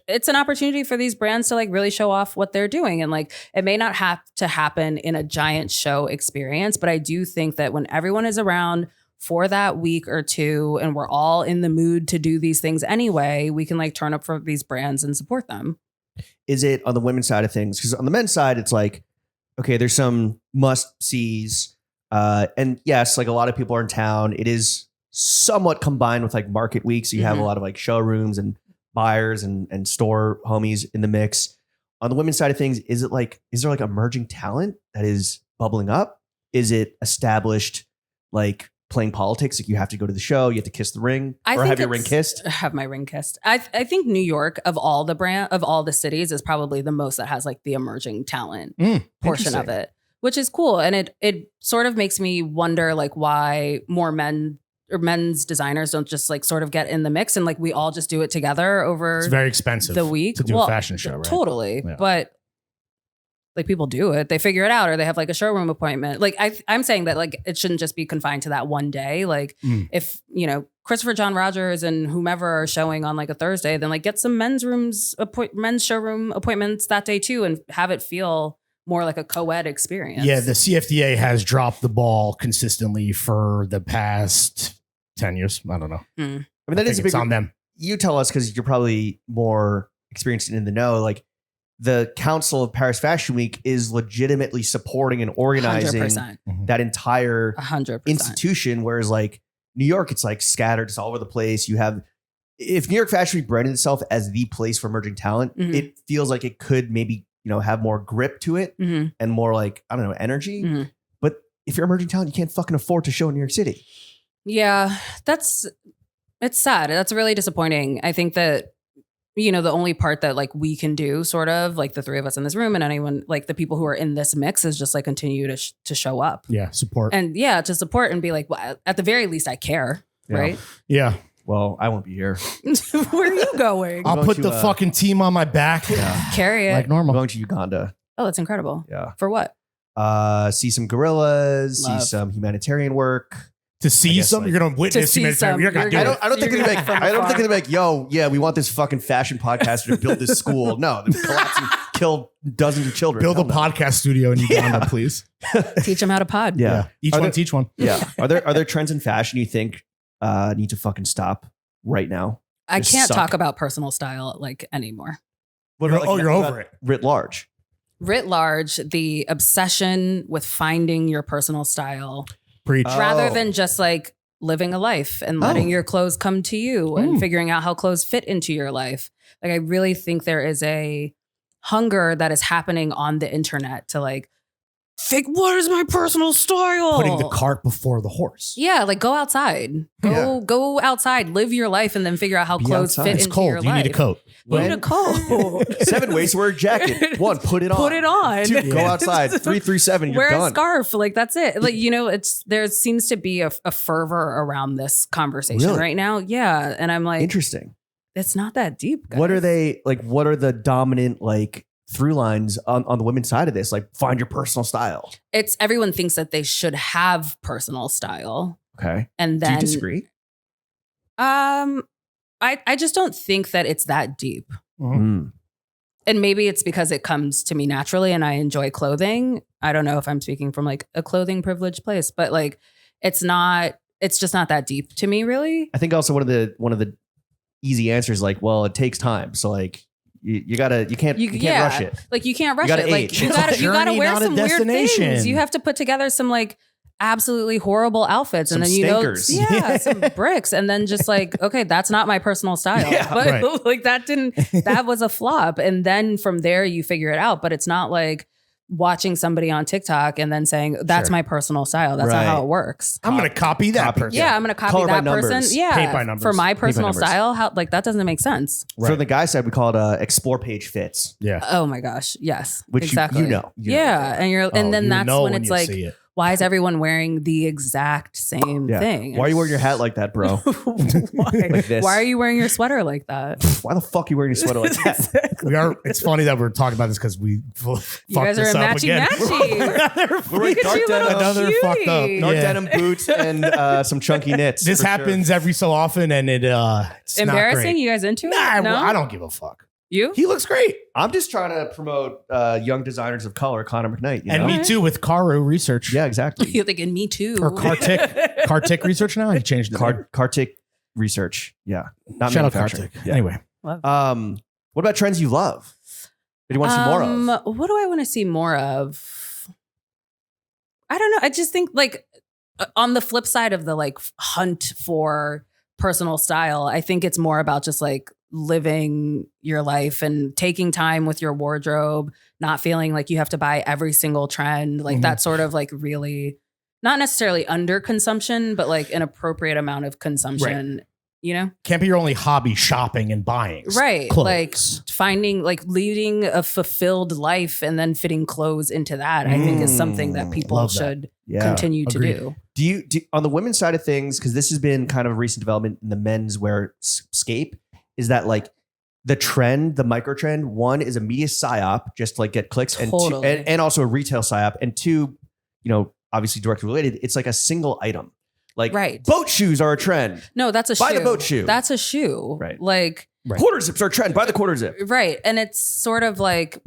it's an opportunity for these brands to like really show off what they're doing. And like, it may not have to happen in a giant show experience, but I do think that when everyone is around for that week or two and we're all in the mood to do these things anyway, we can like turn up for these brands and support them. Is it on the women's side of things? Because on the men's side, it's like, okay, there's some must-sees. And yes, like a lot of people are in town. It is somewhat combined with like market week. So you have a lot of like showrooms and buyers and store homies in the mix. On the women's side of things, is there like emerging talent that is bubbling up? Is it established like playing politics? Like you have to go to the show, you have to kiss the ring, or have your ring kissed? Have my ring kissed. I think New York of all the cities is probably the most that has like the emerging talent portion of it, which is cool. And it sort of makes me wonder like why more men's designers don't just like sort of get in the mix and like we all just do it together over. It's very expensive the week to do a fashion show, right? Totally. Yeah. But like people do it, they figure it out, or they have like a showroom appointment. Like I'm saying that like it shouldn't just be confined to that one day. Like if, you know, Christopher John Rogers and whomever are showing on like a Thursday, then like get some men's showroom appointments that day too, and have it feel more like a co-ed experience. Yeah, the CFDA has dropped the ball consistently for the past 10 years. I don't know. I mean, that is a big on them. You tell us because you're probably more experienced and in the know. Like the Council of Paris Fashion Week is legitimately supporting and organizing 100%. that entire 100% institution. Whereas like New York, it's like scattered, it's all over the place. If New York Fashion Week branded itself as the place for emerging talent, it feels like it could maybe, you know, have more grip to it and more like, I don't know, energy. But if you're emerging talent, you can't fucking afford to show in New York City. Yeah, it's sad. That's really disappointing. I think that, you know, the only part that like we can do sort of like the three of us in this room and anyone like the people who are in this mix is just like continue to show up. Yeah. Support. And to support and be like, well, at the very least I care. Yeah. Right. Yeah. Well, I won't be here. Where are you going? I'll put the fucking team on my back. Yeah. Carry it. Like normal. I'm going to Uganda. Oh, that's incredible. Yeah. For what? See some gorillas, Love. see some humanitarian work. To see some, like, you're going to witness see humanitarian. some, You're not going to do you're it. I don't think You're they're gonna like, from I don't afar. think they're like, yo, yeah, we want this fucking fashion podcaster to build this school. No, they collapse and kill dozens of children. Build a Hell no. podcast studio in Uganda, please. Teach them how to pod. Yeah. Each Are one there- teach one. Yeah. Are there trends in fashion you think need to fucking stop right now? I They can't suck. talk about personal style like anymore. What You're- you're over it. Writ large. Writ large, the obsession with finding your personal style Preach. rather Oh. than just like living a life and letting your clothes come to you and figuring out how clothes fit into your life. Like I really think there is a hunger that is happening on the internet to like what is my personal style? Putting the cart before the horse. Yeah, like go outside. Go outside, live your life, and then figure out how Be clothes outside. fit It's into cold. your You life. need a coat. You need a coat. 7 ways to wear a jacket. 1, put it on. Put it on. 2, go outside. 3, 3, 7, you're Wear done. a scarf. Like that's it. Like, you know, there seems to be a fervor around this conversation Really? right now. Yeah. And I'm like, Interesting. it's not that deep. Guys. What are they like? What are the dominant like through lines on the women's side of this? Like, find your personal style. It's everyone thinks that they should have personal style. Okay. And Do then you disagree? I just don't think that it's that deep. Mm. And maybe it's because it comes to me naturally and I enjoy clothing. I don't know if I'm speaking from like a clothing privileged place, but like it's just not that deep to me really. I think also one of the easy answers, like, well, it takes time. So like you can't rush it. Like you can't rush gotta it. Like age. you It's gotta a journey, wear not a some weird destination. things. You have to put together some like absolutely horrible outfits, Some and then stinkers. some bricks, and then just like, okay, that's not my personal style. Yeah, but right. like that was a flop, and then from there you figure it out. But it's not like watching somebody on TikTok and then saying that's my personal style. That's not how Right. it works. I'm going to copy that person. Yeah, I'm going to copy Color by that person. numbers. Yeah, Paint by numbers. for my Paint by personal numbers. style. How like that doesn't make sense. Right. For the guy side, we call it explore page fits, Yeah. Oh my gosh, yes, which exactly. you know. Yeah, and you're, and then you that's know when it's you like, see it. why is everyone wearing the exact same Yeah. thing? Why are you wearing your hat like that, bro? Why? Like this. Why are you wearing your sweater like that? Why the fuck are you wearing a sweater like that? We are. It's funny that we're talking about this because we You guys are a matchy matchy. We're Look at dark you, denim, little another cutie. fucked up. dark Yeah. denim boots and some chunky knits. This for sure. happens every so often, and it's not Embarrassing? great. You guys into it? Nah, No? I don't give a fuck. You? He looks great, I'm just trying to promote young designers of color, Connor McKnight. You and know? me too with Caro research. Yeah, exactly. You're thinking me too. Or Kartik research now. He changed it. Kartik research. Yeah, not Shout out manufacturing. Kartik. Yeah. Anyway, What about trends you love? That you want to see more of? What do I want to see more of? I don't know. I just think like on the flip side of the like hunt for personal style, I think it's more about just like living your life and taking time with your wardrobe, not feeling like you have to buy every single trend, like that sort of like really not necessarily under consumption, but like an appropriate amount of consumption, you know? can't be your only hobby shopping and buying. Right. clothes. Like finding, like leading a fulfilled life and then fitting clothes into that, I think is something that people love that. should Yeah. continue to agreed. do. Do you on the women's side of things, because this has been kind of a recent development in the men's wear scape, is that like the trend, the micro trend, one is a media psyop, just to like get clicks, and two, Totally. and also a retail psyop, and two, you know, obviously directly related, it's like a single item. Like Right. boat shoes are a trend. No, that's a Buy shoe. the boat shoe. That's a shoe. Right. Like, Right. Quarter zips are a trend. Buy the quarter zip. right. And it's sort of like,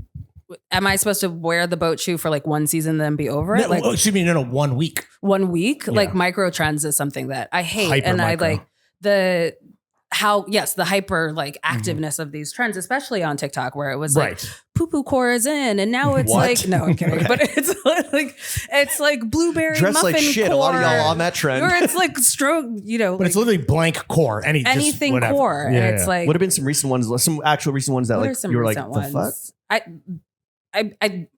am I supposed to wear the boat shoe for like one season then be over it? No, Like excuse me, no, 1 week. 1 week? Yeah. Like micro trends is something that I hate. Hyper and micro. I like the hyper like activeness of these trends, especially on TikTok, where it was like Right. poo poo core is in, and now it's What? like, no, I'm kidding, but it's like blueberry Dress muffin like shit. A lot of core, y'all on that trend. or it's like stroke, you know, But like it's literally blank core. anything whatever. core, Yeah, and it's yeah. like Would have been some recent ones, some actual recent ones that what are like some you were like, recent the fuck? ones? I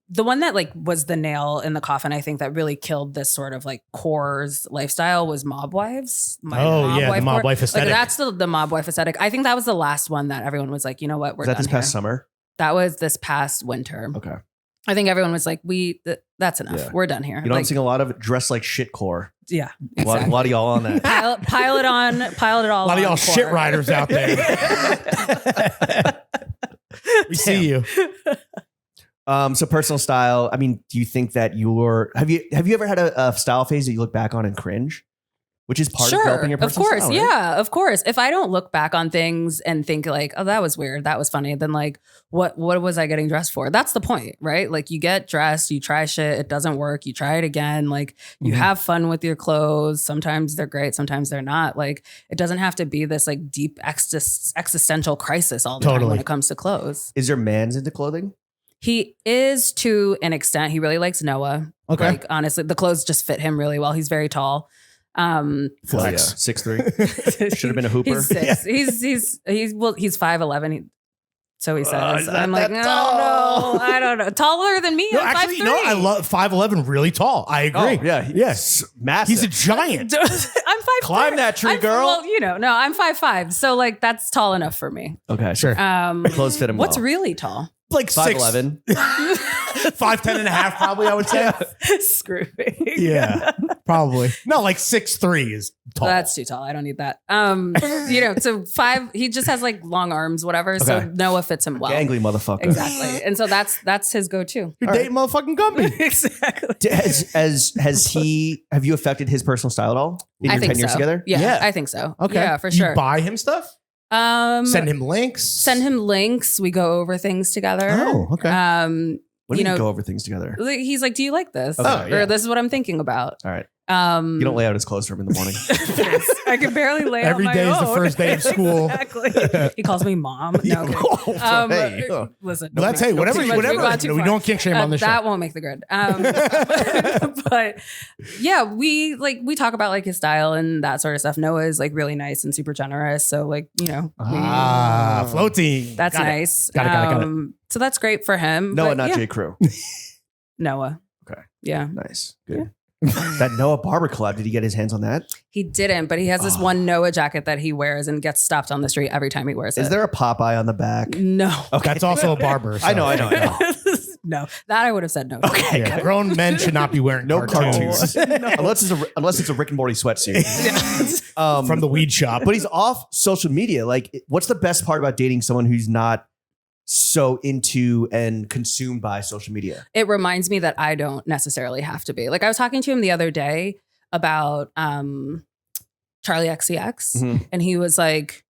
the one that like was the nail in the coffin, I think, that really killed this sort of like core's lifestyle was Mob Wives. Oh, yeah, the mob core. wife aesthetic. Like, that's the Mob Wife aesthetic. I think that was the last one that everyone was like, you know what, we're Was that done this past here. summer? That was this past winter. Okay. I think everyone was like, that's enough. Yeah. We're done here. You know, I'm Like, seeing a lot of dress like shit core. yeah, A lot, exactly. a lot of y'all on that. Pile it all. A lot of y'all on shit core. riders out there. We see you. So personal style. I mean, do you think that have you ever had a style phase that you look back on and cringe? Which is part of developing your personal of course, style, right? yeah, of course. If I don't look back on things and think like, oh, that was weird, that was funny, then like, what was I getting dressed for? That's the point, right? Like, you get dressed, you try shit, it doesn't work, you try it again. Like, you have fun with your clothes. Sometimes they're great, sometimes they're not. Like, it doesn't have to be this like deep existential crisis all the time Totally. when it comes to clothes. Is your man's into clothing? He is, to an extent. He really likes Noah. Okay. Like, honestly, the clothes just fit him really well. He's very tall. Flex. 6'3". Should have been a hooper. He's 6. He's 5'11". So he says. he's not I'm like, that no, tall." I don't know. Taller than me. No, I'm actually, 5'3". no, I love 5'11", really tall. I agree. Oh, yeah. Yes. Massive. He's a giant. I'm 5'3". Climb that tree, girl. Well, you know, no, I'm 5'5". So like, that's tall enough for me. Okay, Sure. Clothes fit him What's well. really tall? Like 5'11". 5'10" and a half, probably, I would say. Screw me. Yeah, probably. No, like 6'3" is tall. That's too tall. I don't need that. You know, so 5. He just has like long arms, whatever. So Okay. Noah fits him well. Gangly motherfucker. Exactly. And so that's his go-to. You're dating motherfucking Gumby. Exactly. Have you affected his personal style at all in I your think 10 years so. together? Yeah, Yeah. I think so. Okay. Yeah, for sure. You buy him stuff? Send him links? Send him links. We go over things together. Oh, okay. When You do you know, go over things together? he's like, do you like this? Okay, Or yeah. this is what I'm thinking about. All right. You don't lay out his clothes for him in the morning. I can barely lay out Every my day is the own. first day of school. Exactly. He calls me mom. No, okay. Hey, Listen. Well, that's hey, whatever. too much. Whatever. We've gone too No, we far. don't kink shame on the show. That won't make the grid. But yeah, we talk about like his style and that sort of stuff. Noah is like really nice and super generous. So like, Floating. that's Got it. nice. Got it. So that's great for him. Noah, but not yeah. J. Crew. Noah. Okay. Yeah. Nice. Good. That Noah Barber collab, did he get his hands on that? He didn't, but he has this one Noah jacket that he wears and gets stopped on the street every time he wears it. Is there a Popeye on the back? No. Okay. That's also a barber. So. I know. No. That I would have said no. to. Okay. Yeah, grown men should not be wearing No cartoons. cartoons. Unless it's a Rick and Morty sweatsuit. From the weed shop. But he's off social media. Like, what's the best part about dating someone who's not so into and consumed by social media? It reminds me that I don't necessarily have to be. Like I was talking to him the other day about Charlie XCX, and he was like,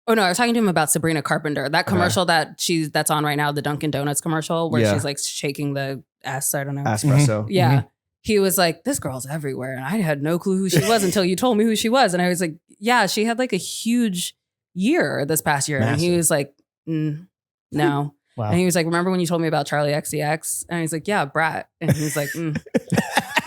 oh no, I was talking to him about Sabrina Carpenter, that commercial that's on right now, the Dunkin' Donuts commercial where she's like shaking the S, I don't know. Espresso. Yeah. He was like, this girl's everywhere. And I had no clue who she was until you told me who she was. And I was like, yeah, she had like a huge year this past year. Massive. And he was like, no. Wow. And he was like, remember when you told me about Charlie XCX? And he's like, yeah, Brat. And he's like,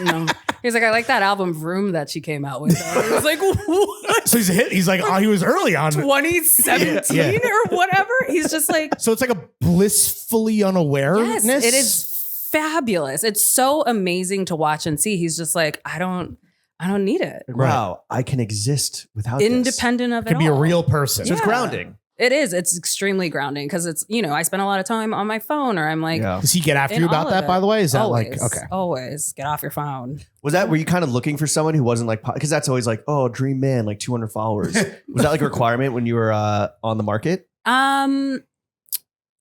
no. He's like, I like that album Vroom that she came out with. And I was like, what? So he's a hit. He's like, oh, he was early on. 2017 or whatever. He's just like, So it's like a blissfully unawareness. yes, it is fabulous. It's so amazing to watch and see. He's just like, I don't need it. Wow, I can exist without this. Independent of it Could be a all. real person. So it's Yeah. grounding. It is. It's extremely grounding because it's, I spend a lot of time on my phone or I'm like, Yeah. Does he get after in you about all of that, it. by the way? Is that always, like, okay. Always get off your phone. Were you kind of looking for someone who wasn't like, because that's always like, oh, dream man, like 200 followers. Was that like a requirement when you were on the market?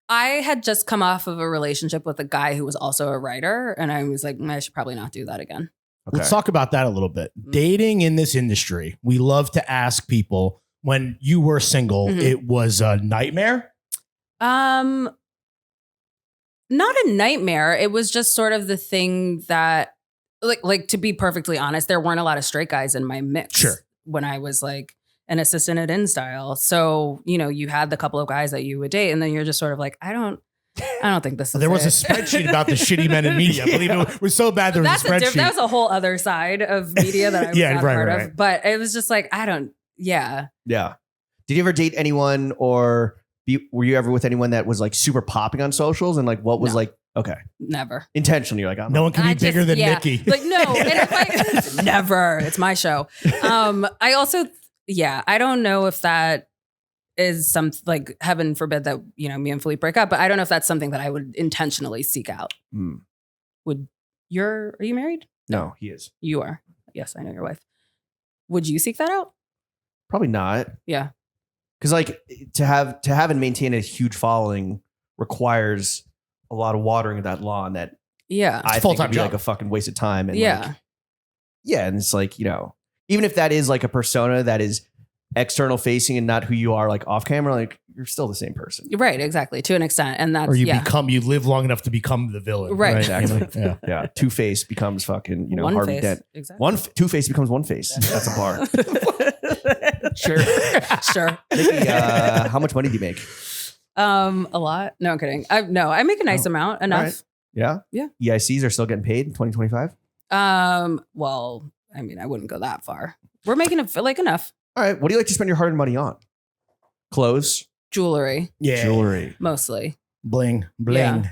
I had just come off of a relationship with a guy who was also a writer, and I was like, I should probably not do that again. Okay. Let's talk about that a little bit. Dating in this industry, we love to ask people, when you were single, it was a nightmare? Not a nightmare. It was just sort of the thing that, like to be perfectly honest, there weren't a lot of straight guys in my mix. Sure. When I was like an assistant at InStyle. So, you had the couple of guys that you would date, and then you're just sort of like, I don't think this is There was a it. spreadsheet about the shitty men in media. I believe it was so bad there was a spreadsheet. That was a whole other side of media that I was not part right. of. But it was just like, yeah. Yeah. Did you ever date anyone or were you ever with anyone that was like super popping on socials and like what was No. like, okay, Never. intentionally, you're like, I'm No one can be bigger than yeah. Nikki. Like, no, and if never. It's my show. I also, I don't know if that is some, like, heaven forbid that, me and Philippe break up, but I don't know if that's something that I would intentionally seek out. Hmm. Are you married? No, he is. You are. Yes, I know your wife. Would you seek that out? Probably not. Yeah. Because like to have and maintain a huge following requires a lot of watering of that lawn that Yeah. I think full-time would be job. like a fucking waste of time. And Yeah. like, yeah. And it's like, even if that is like a persona that is external facing and not who you are like off camera, like you're still the same person. Right, exactly, to an extent. And that's, Or you live long enough to become the villain. Right. Exactly. Yeah. Yeah. Two-Face becomes fucking, one Harvey face. Dent. Exactly. Two-Face becomes one face. That's a bar. Sure. Sure. Nikki, how much money do you make? A lot. No, I'm kidding. I make a nice amount. Enough. Right. Yeah. Yeah. EICs are still getting paid in 2025. Well, I mean, I wouldn't go that far. We're making it like enough. All right. What do you like to spend your hard money on? Clothes, Jewelry, Yeah. jewelry. mostly. Bling. Bling. Yeah.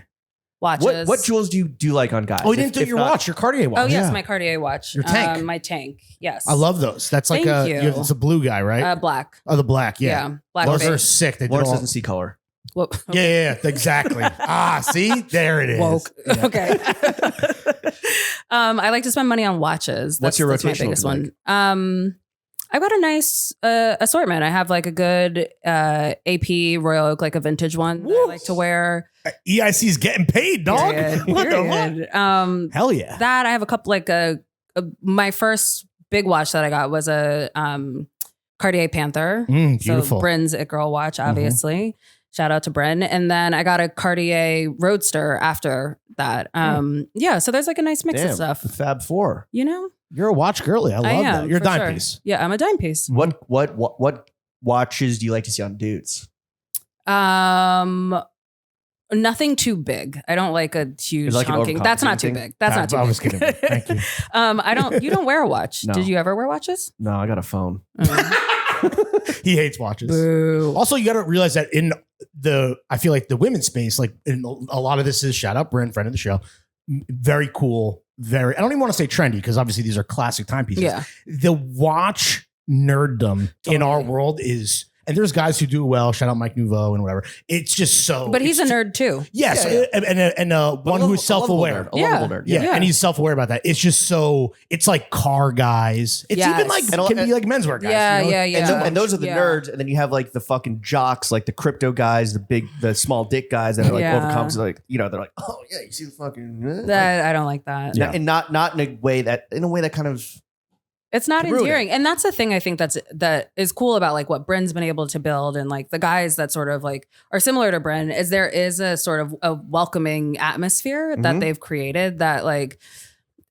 Watches. What jewels do you like on guys? Oh, you didn't do If your not- watch, your Cartier watch. Oh, yes, Yeah. my Cartier watch. Your tank. My tank. Yes. I love those. That's like Thank you. it's a blue guy, right? Black. Oh, the black. Yeah. Black. Those are face. sick. They did Lawrence all- doesn't see color. Whoa. Yeah, exactly. See, there it is. Woke. Yeah. Okay. I like to spend money on watches. What's your that's my rotation biggest looking one. I've got a nice assortment. I have like a good AP Royal Oak, like a vintage one that I like to wear. EIC's getting paid, dog. Period. What the Period. Hell yeah. That I have a couple like my first big watch that I got was a Cartier Panther. Beautiful. So Bryn's It Girl watch, obviously. Shout out to Bryn. And then I got a Cartier Roadster after that. Yeah, so there's like a nice mix of stuff. The Fab Four. You know? You're a watch girly. I love am, that. You're a for dime sure. piece. Yeah, I'm a dime piece. What watches do you like to see on dudes? Nothing too big. I don't like a huge like an honking. That's not too overcompensating big. That's not too big. I was kidding. Thank you. You don't wear a watch. No. Did you ever wear watches? No, I got a phone. He hates watches. Boo. Also, you got to realize that I feel like the women's space, like in a lot of this is shout out Bryn, friend of the show. Very cool. I don't even want to say trendy because obviously these are classic timepieces. Yeah. The watch nerddom in our world is, and there's guys who do it well. Shout out Mike Nouveau and whatever. It's just so. But he's a nerd too. Yes, and one who's self-aware. A lovable nerd. Yeah, and he's self-aware about that. It's just so. It's like car guys. It's even like it can be like menswear guys. Yeah. And those are the nerds, and then you have like the fucking jocks, like the crypto guys, the small dick guys that are like overcomes, like they're like, oh yeah, you see the fucking. That I don't like that. Yeah. And not in a way that kind of. It's not endearing. And that's the thing I think that is cool about like what Bryn's been able to build and like the guys that sort of like are similar to Bryn is there is a sort of a welcoming atmosphere that they've created that like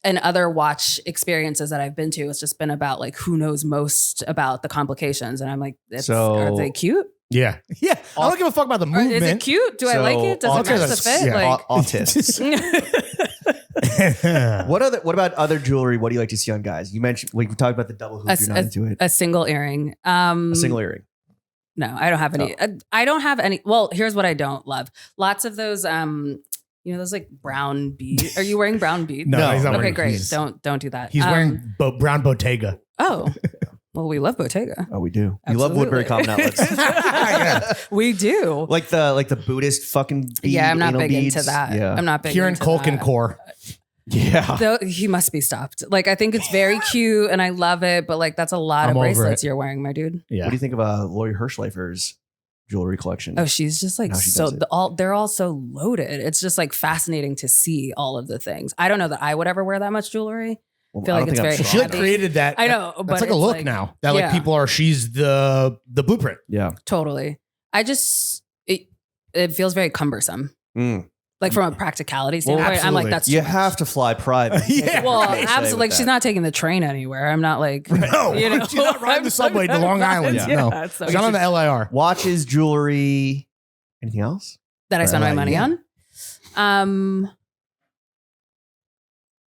and other watch experiences that I've been to, it's just been about like who knows most about the complications. And I'm like, are they cute? Yeah. I don't give a fuck about the movement. Is it cute? Do I like it? Does it match the fit? Yeah. Like autists. What about other jewelry? What do you like to see on guys? You mentioned we talked about the double hoop. You're not into it. A single earring. A single earring. No, I don't have any. I don't have any. Well, here's what I don't love. Lots of those. Those like brown beads. Are you wearing brown beads? No. He's not Okay, wearing, great. Don't do that. He's wearing brown Bottega. Oh. Well, we love Bottega. Oh, we do. Absolutely. We love Woodbury Common Outlets. We do. Like the Buddhist fucking bead, I'm not big beads. into that. Yeah. I'm not big Kieran into Culkin that. core. Yeah. Though he must be stopped. Like I think it's very cute and I love it, but like that's a lot of bracelets you're wearing, my dude. Yeah. What do you think of Lori Hirschleifer's jewelry collection? Oh, she's just like they're all so loaded. It's just like fascinating to see all of the things. I don't know that I would ever wear that much jewelry. Well, I feel like it's very She like created that. I know, but it's like a look now that like people are. She's the blueprint. Yeah, totally. I just it feels very cumbersome. Like from a practicality standpoint, I'm like that's you have to fly private. Well, absolutely. Like she's not taking the train anywhere. I'm not like no. You know, she's not riding the subway to Long Island. No, so she's not on the LIR. Watches, jewelry, anything else that I spend my money on.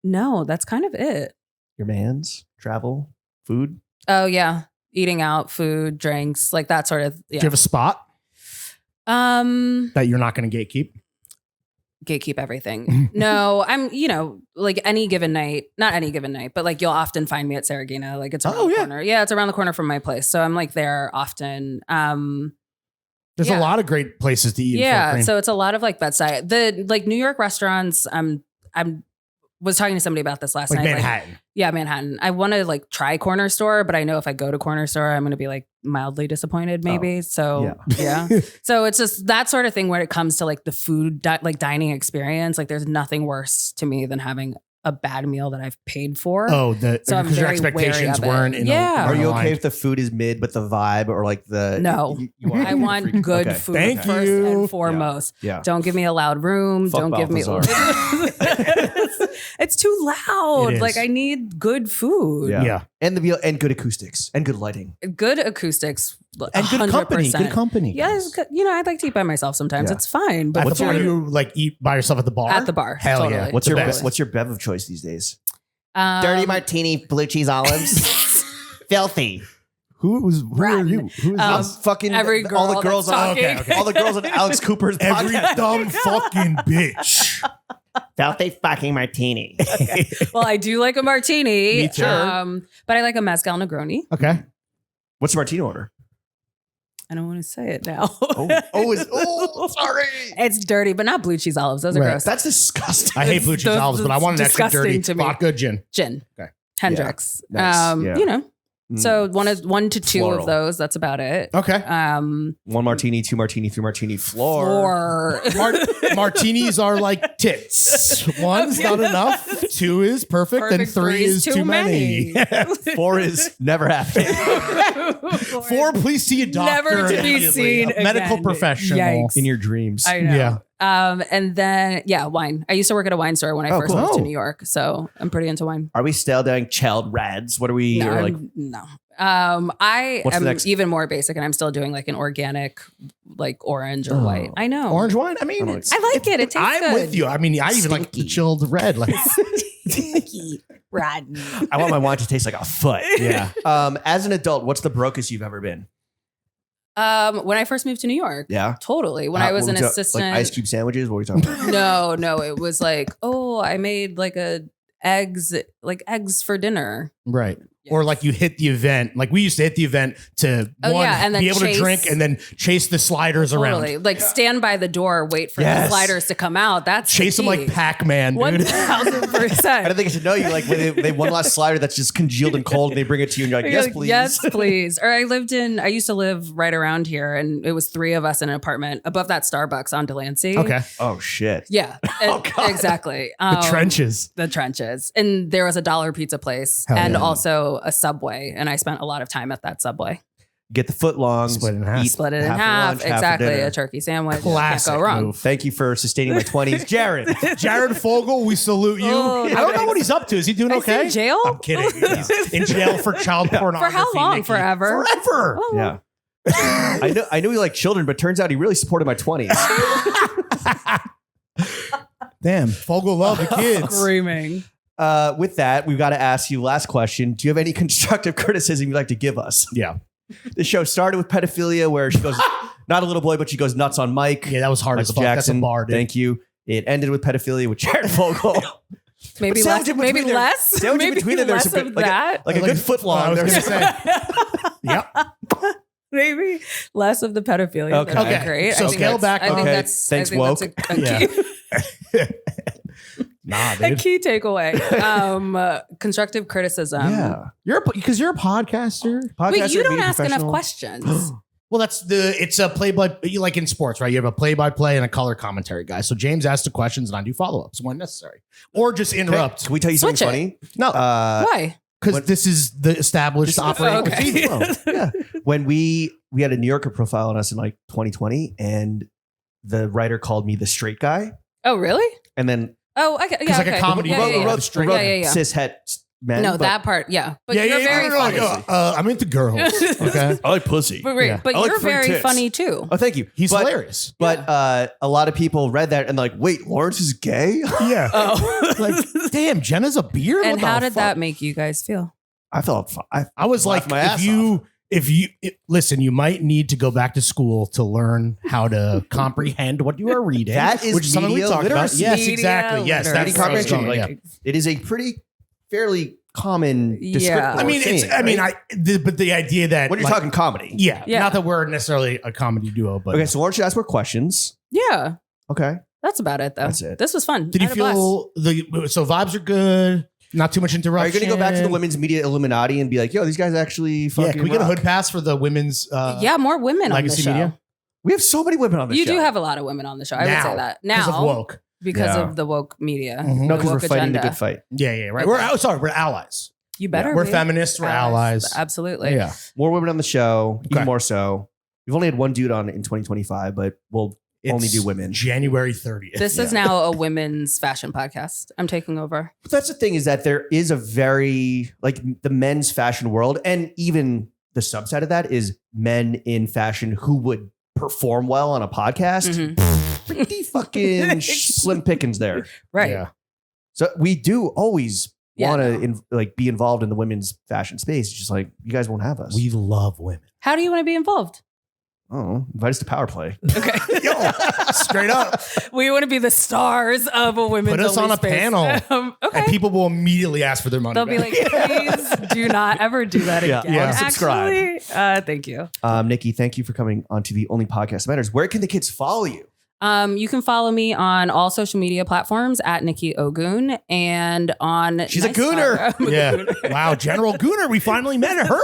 No, that's kind of it. Your man's travel, food. Oh yeah, eating out, food, drinks, like that sort of. Yeah. Do you have a spot that you're not going to gatekeep everything? No, I'm like any given night, not any given night, but like you'll often find me at Saragina. Like it's around the corner. Yeah, it's around the corner from my place, so I'm like there often. There's a lot of great places to eat. Yeah, so it's a lot of like bedside. The like New York restaurants. I'm was talking to somebody about this last night. Manhattan. Manhattan. I want to like try Corner Store, but I know if I go to Corner Store, I'm going to be like mildly disappointed maybe. So yeah. So it's just that sort of thing where it comes to like the food, like dining experience. Like there's nothing worse to me than having a bad meal that I've paid for. Oh, so because your expectations weren't in Are you okay if the food is mid, but the vibe or like the... No. I want good food first and foremost. Yeah. Don't give me a loud room. Don't give me... It's too loud. Like I need good food. Yeah. And good acoustics and good lighting. Good acoustics. And good 100%. company. Good company. Yes. I'd like to eat by myself sometimes. It's fine. But what's you like eat by yourself at the bar? At the bar. Hell totally. yeah. What's your bev of choice these days? Dirty martini, blue cheese olives. Filthy. Who are you? Who is fucking every girl all the girls on all the girls on Alex Cooper's every podcast. dumb fucking bitch. Filthy fucking martini. Well, I do like a martini. Me too. But I like a mezcal Negroni. Okay. What's the martini order? I don't want to say it now. Sorry. It's dirty, but not blue cheese olives. Those are gross. That's disgusting. I hate blue cheese olives, but I want an extra dirty to me. vodka gin. Gin. Okay. Hendrix. Yeah. Nice. You know. So one to two Floral. of those. That's about it. Okay. 1 martini, 2 martini, 3 martini, floor. Martinis are like tits. One's not enough. 2 is perfect, and 3 is too many. 4 is never happening. 4, please see a doctor. Never to be immediately. seen A medical again. professional. Yikes. In your dreams. I know. Yeah. And then wine. I used to work at a wine store when I first moved to cool. New York, so I'm pretty into wine. Are we still doing chilled reds? What are we? No, or like, no. I What's the am next- even more basic, and I'm still doing like an organic, like orange or white. I know. Orange wine? I mean, I it's, I like it. It tastes I'm good. with you. I mean, I even like the Stinky. chilled red. Like, Stinky, rotten. I want my wine to taste like a foot. yeah. As an adult, what's the brokest you've ever been? When I first moved to New York, Yeah. totally. When I was an assistant, like ice cube sandwiches. What are we talking about? no, it was like, I made like eggs for dinner. Right. Or like you hit the event. Like we used to hit the event to and then be able chase- to drink and then chase the sliders Totally. around. Like stand by the door, wait for the Yes. sliders to come out. That's Chase them like Pac-Man, dude. 1000%. I don't think I should know you. Like when they one last slider that's just congealed and cold, and they bring it to you, and you're like, yes, please. Yes, please. Or I used to live right around here, and it was 3 of us in an apartment above that Starbucks on Delancey. Okay. Oh shit. Yeah, Oh, God. exactly. The trenches. The trenches. And there was a $1 pizza place Hell and yeah. also a Subway. And I spent a lot of time at that Subway. Get the foot longs. Split it in half. eat Split it in for half. lunch, for Exactly. dinner. A turkey sandwich. Classic Can't go wrong. move. Thank you for sustaining my 20s, Jared. Jared Fogel, we salute you. Oh, I don't know thanks. what he's up to. Is he doing Is he okay? in jail? I'm kidding. He's in jail for child pornography. For how long? Nikki. Forever? Forever. Oh. Yeah. I knew he liked children, but turns out he really supported my 20s. Damn. Fogel love the kids. Screaming. With that, we've got to ask you last question. Do you have any constructive criticism you'd like to give us? Yeah. The show started with pedophilia, where she goes, not a little boy, but she goes nuts on Mike. Yeah, that was hard as Michael fuck. Jackson. That's a bar, dude. Thank you. It ended with pedophilia with Jared Fogel. Maybe But less. sandwich in Maybe between there- less. sandwich in Maybe between there, there's less a bit- of like a- that. Like a good foot long. I was There's- gonna say. Yep. Maybe less of the pedophilia. Okay. That'd be Okay. great. So I think scale that's- back. I think Okay. that's. Thanks, I think that's Yeah. Nah, a dude. key takeaway. Constructive criticism. Yeah. Because you're a podcaster. Wait, Podcaster, you don't media ask enough professional. questions. Well, it's a play-by, like in sports, right? You have a play-by-play and a color commentary guy. So James asks the questions and I do follow-ups when necessary. Or just interrupt. Can we tell you something Switch funny? No, Why? because when- this is the established operating okay. procedure. Yeah. When we had a New Yorker profile on us in like 2020, and the writer called me the straight guy, Oh, really? and then Oh, okay. Yeah, like a okay. comedy Yeah, wrote- yeah, yeah. wrote straight- Yeah. cis het men. No, but that part. Yeah, but Yeah, you're yeah, very you're like, funny. I'm into girls. Okay. I like pussy. But wait, yeah. but I like you're free very tits. funny too. Oh, thank you. He's But- hilarious. But a lot of people read that and like, wait, Lawrence is gay? Yeah. Oh, Like, damn, Jenna's a beard? and What how the did fuck? that make you guys feel? I felt I was laughed like, my ass if you listen, you might need to go back to school to learn how to comprehend what you are reading. That is which is something we media talked about. literacy. Yes, Media exactly. Yes, literacy. that's where I was comprehension. going, Like, yeah. it is a pretty fairly common Yeah. descriptor. I mean, it's. thing, I mean, right? but the idea that when you're like, talking comedy. yeah, Yeah. not that we're necessarily a comedy duo, but Okay, so Lawrence should ask more questions. Yeah, Okay. that's about it though. That's it. This was fun. did I you had a blast. feel so vibes are good? Not too much interruption. Are you going to go back to the women's media Illuminati and be like, yo, these guys actually fucking Yeah, can we get a rock? hood pass for the women's? Yeah, more women on the legacy show. media? We have so many women on the You show. do have a lot of women on the show. I would Now, say that because of now woke. because Yeah. of the woke media. Mhm. No, the because we're woke fighting the agenda. good fight. Yeah, right. Okay. We're allies. You better. We're be. feminists. We're allies. Absolutely. Yeah. More women on the show, even Okay. more so. We've only had one dude on in 2025, but we'll only It's do women. January 30th. This is now a women's fashion podcast. I'm taking over. But that's the thing, is that there is a very, like, the men's fashion world, and even the subside of that is men in fashion who would perform well on a podcast. Mhm. Pretty fucking slim pickings there. Right. Yeah. So we do always Yeah, want to be involved in the women's fashion space. It's just like, you guys won't have us. We love women. How do you want to be involved? Oh, invite us to Power Play. Okay. Yo, straight up. We want to be the stars of a women's Put us on only a space. panel. Okay. And people will immediately ask for their money. They'll be back. like, please do not ever do that Yeah. again. Yeah. Unsubscribe. Actually, thank you. Nikki, thank you for coming onto the only podcast that matters. Where can the kids follow you? You can follow me on all social media platforms at Nikki Ogun and on. She's a gooner. Yeah. Wow. General Gooner. We finally met her.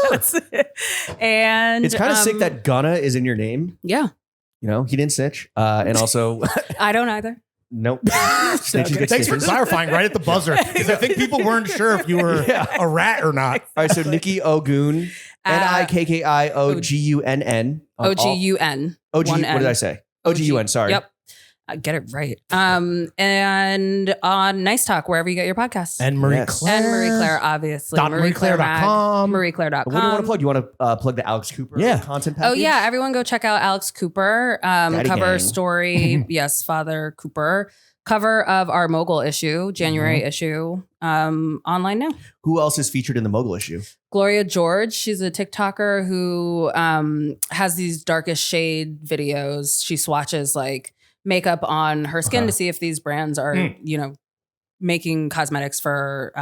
And It's kind of sick that Gunna is in your name. Yeah. You know, he didn't snitch. And also, I don't either. Nope. Snitches get Thanks for stitches. clarifying right at the buzzer. Because I think people weren't sure if you were a rat or not. All right, so Nikki Ogun, NIKKIOGUNN. OGUN. OG, One what N. did I say? OGUN, sorry. Yep. I get it right. And on Nice Talk, wherever you get your podcasts. And Marie Yes. Claire. And Marie Claire, obviously. .marieclaire.com. MarieClaire.com. What do you want to plug? You want to plug the Alex Cooper content package? Oh, yeah. Everyone go check out Alex Cooper. Daddy Cover gang. story. Yes, Father Cooper. Cover of our Mogul issue, January issue, online now. Who else is featured in the Mogul issue? Gloria George. She's a TikToker who has these darkest shade videos. She swatches like makeup on her skin to see if these brands are, you know, making cosmetics for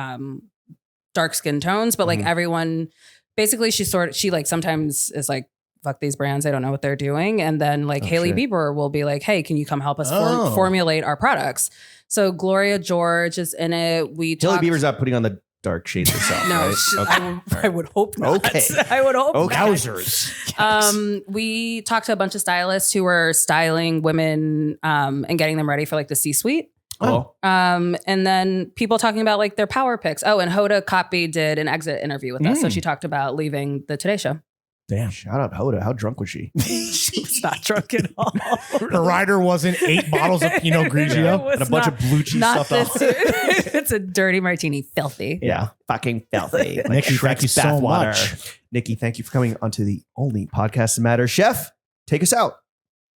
dark skin tones. But like everyone, basically she like sometimes is like, fuck these brands, I don't know what they're doing. And then like Hailey Bieber will be like, hey, can you come help us formulate our products? So Gloria George is in it. Hailey Bieber's not putting on the dark shades herself, no, right? I would hope not. Okay. I would hope not. Wowzers. We talked to a bunch of stylists who were styling women and getting them ready for like the C-suite. Cool. And then people talking about like their power picks. Oh, and Hoda Kotb did an exit interview with us. So she talked about leaving the Today Show. Damn. Shout out Hoda. How drunk was she? She was not drunk at all. Her rider wasn't 8 bottles of Pinot Grigio And a bunch of blue cheese Not stuff off. It's a dirty martini. Filthy. Yeah. Fucking filthy. Like Nikki, thank Shrek's you so bathwater. much. Nikki, thank you for coming onto the only podcast that matters. Chef, take us out.